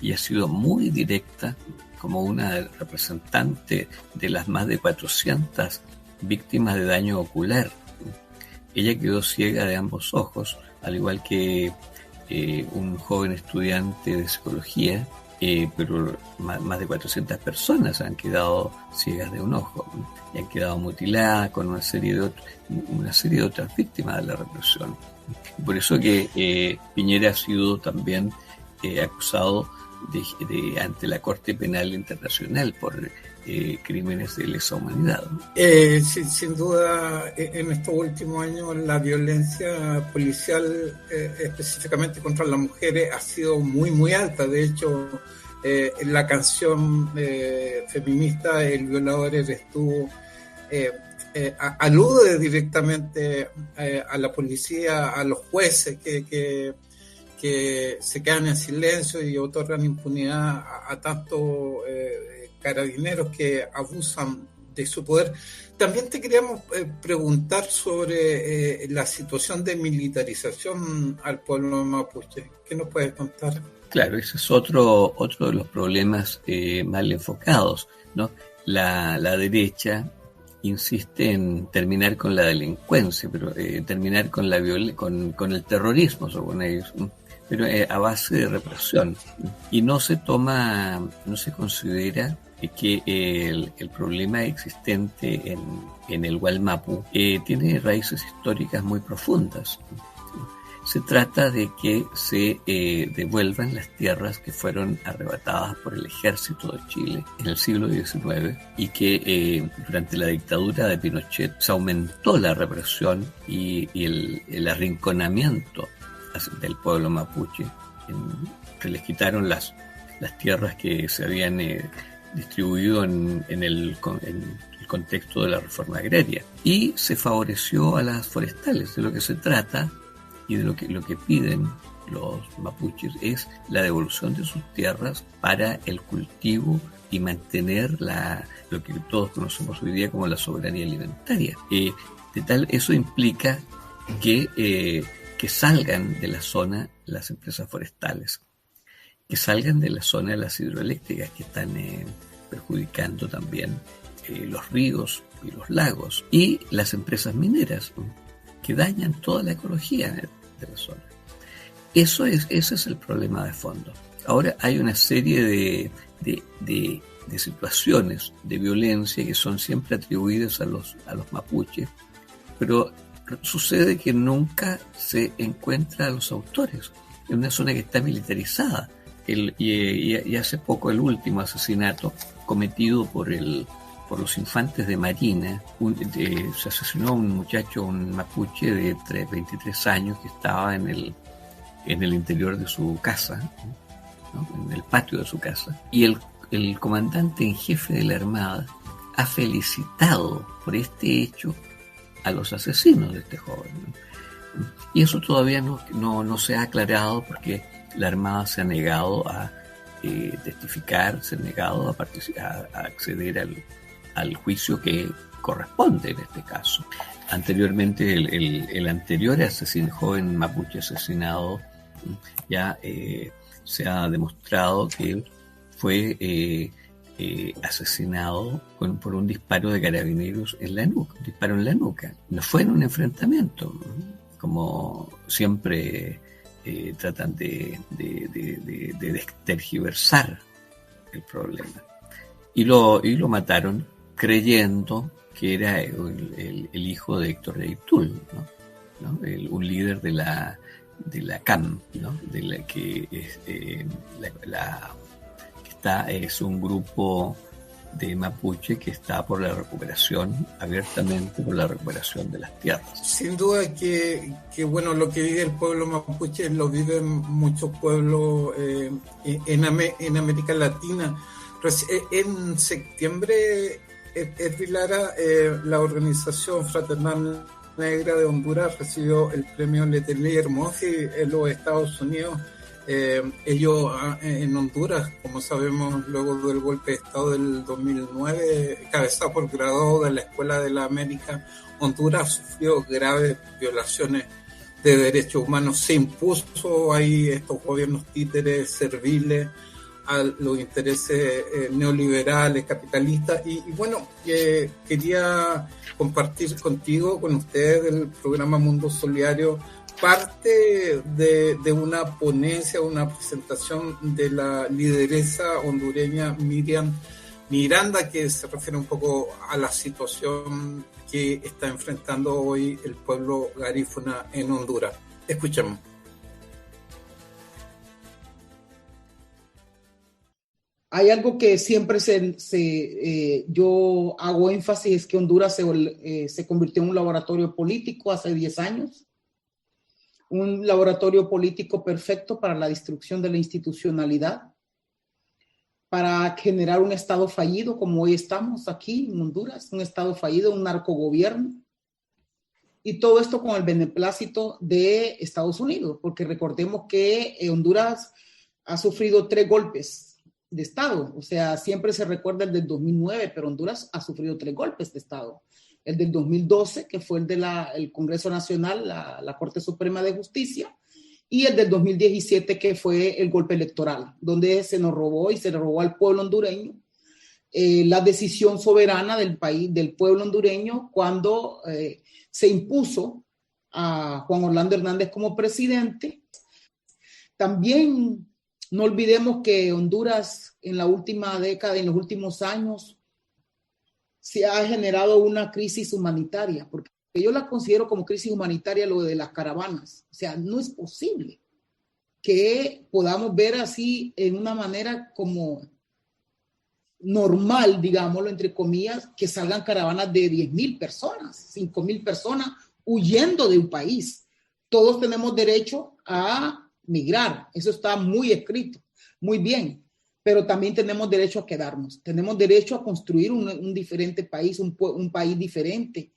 y ha sido muy directa como una representante de las más de 400 víctimas de daño ocular. Ella quedó ciega de ambos ojos, al igual que un joven estudiante de psicología, pero más de 400 personas han quedado ciegas de un ojo y han quedado mutiladas con una serie de otras víctimas de la represión. Por eso que Piñera ha sido también acusado ante la Corte Penal Internacional por crímenes de lesa humanidad. Sin duda, en estos últimos años la violencia policial, específicamente contra las mujeres, ha sido muy, muy alta. De hecho, la canción feminista El violador eres tú alude directamente a la policía, a los jueces que se quedan en silencio y otorgan impunidad a tantos carabineros que abusan de su poder. También te queríamos preguntar sobre la situación de militarización al pueblo mapuche. ¿Qué nos puedes contar? Claro, ese es otro de los problemas mal enfocados, ¿no? La derecha insiste en terminar con la delincuencia, pero terminar con con el terrorismo, según ellos, pero a base de represión. Y no se considera que el problema existente en el Gualmapu tiene raíces históricas muy profundas. Se trata de que se devuelvan las tierras que fueron arrebatadas por el ejército de Chile en el siglo XIX y que durante la dictadura de Pinochet se aumentó la represión y el arrinconamiento del pueblo mapuche. Se les quitaron las tierras que se habían distribuido en el contexto de la reforma agraria y se favoreció a las forestales. De lo que se trata y de lo que piden los mapuches es la devolución de sus tierras para el cultivo y mantener lo que todos conocemos hoy día como la soberanía alimentaria. Eso implica que salgan de la zona las empresas forestales, que salgan de la zona de las hidroeléctricas que están perjudicando también los ríos y los lagos, y las empresas mineras que dañan toda la ecología de la zona. Ese es el problema de fondo. Ahora hay una serie de situaciones de violencia que son siempre atribuidas a los mapuches, pero sucede que nunca se encuentra a los autores. Es una zona que está militarizada. Y hace poco el último asesinato cometido por los infantes de Marina, se asesinó a un muchacho, un mapuche de 23 años que estaba en el interior de su casa, ¿no? En el patio de su casa, y el comandante en jefe de la Armada ha felicitado por este hecho a los asesinos de este joven, ¿no? Y eso todavía no se ha aclarado porque la Armada se ha negado a testificar, se ha negado a acceder al juicio que corresponde en este caso. Anteriormente, el anterior joven mapuche asesinado ya se ha demostrado que fue asesinado por un disparo de carabineros en la nuca, un disparo en la nuca. No fue en un enfrentamiento, como siempre tratan de tergiversar el problema. Y lo mataron creyendo que era el hijo de Héctor de Eitul, ¿no? Un líder de la CAM, ¿no? De la que es un grupo de mapuche que está por la recuperación, abiertamente por la recuperación de las tierras. Sin duda que bueno, lo que vive el pueblo mapuche lo viven muchos pueblos en América Latina. En septiembre, Lara, la organización Fraternal Negra de Honduras recibió el premio Letelier Moji en los Estados Unidos. Ellos en Honduras, como sabemos, luego del golpe de Estado del 2009, encabezado por graduados de la Escuela de la América, Honduras sufrió graves violaciones de derechos humanos. Se impuso ahí estos gobiernos títeres serviles a los intereses neoliberales, capitalistas. Y bueno, quería compartir contigo, con ustedes del programa Mundo Solidario, parte de una ponencia, una presentación de la lideresa hondureña Miriam Miranda, que se refiere un poco a la situación que está enfrentando hoy el pueblo garífuna en Honduras. Escuchemos. Hay algo que siempre yo hago énfasis, es que Honduras se convirtió en un laboratorio político hace 10 años, un laboratorio político perfecto para la destrucción de la institucionalidad, para generar un Estado fallido como hoy estamos aquí en Honduras, un Estado fallido, un narcogobierno, y todo esto con el beneplácito de Estados Unidos, porque recordemos que Honduras ha sufrido 3 golpes de Estado. O sea, siempre se recuerda el del 2009, pero Honduras ha sufrido 3 golpes de Estado. El del 2012, que fue el del Congreso Nacional, la Corte Suprema de Justicia, y el del 2017, que fue el golpe electoral, donde se nos robó y se le robó al pueblo hondureño la decisión soberana del país, del pueblo hondureño, cuando se impuso a Juan Orlando Hernández como presidente. También no olvidemos que Honduras en la última década, en los últimos años, se ha generado una crisis humanitaria, porque yo la considero como crisis humanitaria lo de las caravanas. O sea, no es posible que podamos ver así en una manera como normal, digámoslo, entre comillas, que salgan caravanas de 10,000 personas, 5,000 personas huyendo de un país. Todos tenemos derecho a migrar, eso está muy escrito, muy bien, pero también tenemos derecho a quedarnos, tenemos derecho a construir un diferente país, un país diferente,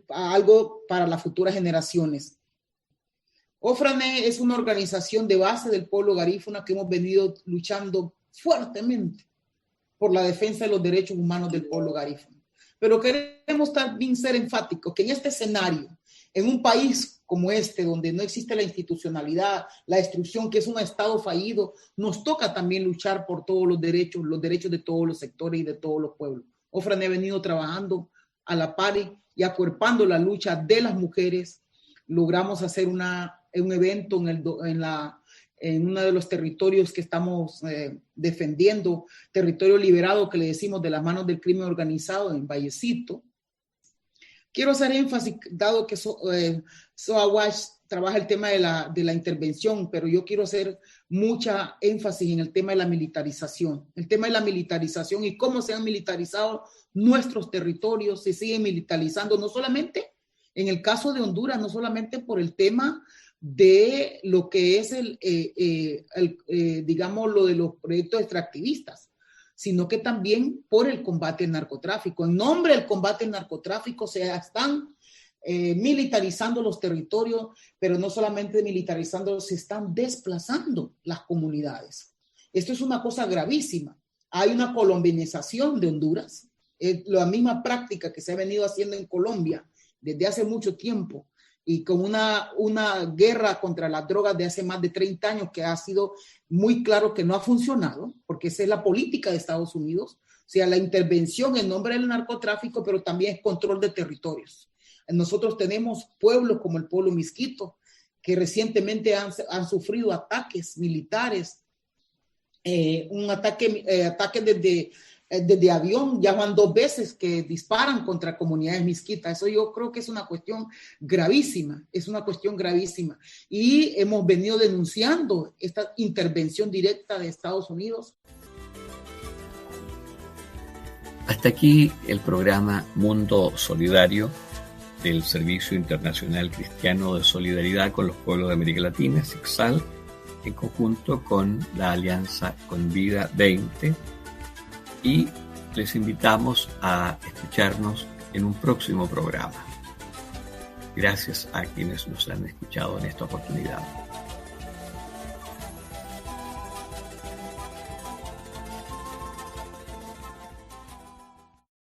algo para las futuras generaciones. OFRANE es una organización de base del pueblo garífuna que hemos venido luchando fuertemente por la defensa de los derechos humanos del pueblo garífuna, pero queremos también ser enfáticos que en este escenario, en un país como este, donde no existe la institucionalidad, la destrucción, que es un Estado fallido, nos toca también luchar por todos los derechos de todos los sectores y de todos los pueblos. OFRANE ha venido trabajando a la par y acuerpando la lucha de las mujeres. Logramos hacer un evento en uno de los territorios que estamos defendiendo, territorio liberado que le decimos de las manos del crimen organizado en Vallecito. Quiero hacer énfasis, dado que SOAWASH trabaja el tema de la intervención, pero yo quiero hacer mucha énfasis en el tema de la militarización. El tema de la militarización y cómo se han militarizado nuestros territorios, se siguen militarizando, no solamente en el caso de Honduras, no solamente por el tema de lo que es digamos, lo de los proyectos extractivistas, sino que también por el combate al narcotráfico. En nombre del combate al narcotráfico se están militarizando los territorios, pero no solamente militarizando, se están desplazando las comunidades. Esto es una cosa gravísima. Hay una colombianización de Honduras, la misma práctica que se ha venido haciendo en Colombia desde hace mucho tiempo, y con una guerra contra las drogas de hace más de 30 años que ha sido muy claro que no ha funcionado, porque esa es la política de Estados Unidos, o sea, la intervención en nombre del narcotráfico, pero también es control de territorios. Nosotros tenemos pueblos como el pueblo Misquito, que recientemente han sufrido ataques militares, un ataque desde avión, ya van 2 veces que disparan contra comunidades misquitas. Eso yo creo que es una cuestión gravísima, y hemos venido denunciando esta intervención directa de Estados Unidos. Hasta aquí el programa Mundo Solidario del Servicio Internacional Cristiano de Solidaridad con los Pueblos de América Latina, SICSAL, en conjunto con la Alianza Con Vida 20, y les invitamos a escucharnos en un próximo programa. Gracias a quienes nos han escuchado en esta oportunidad.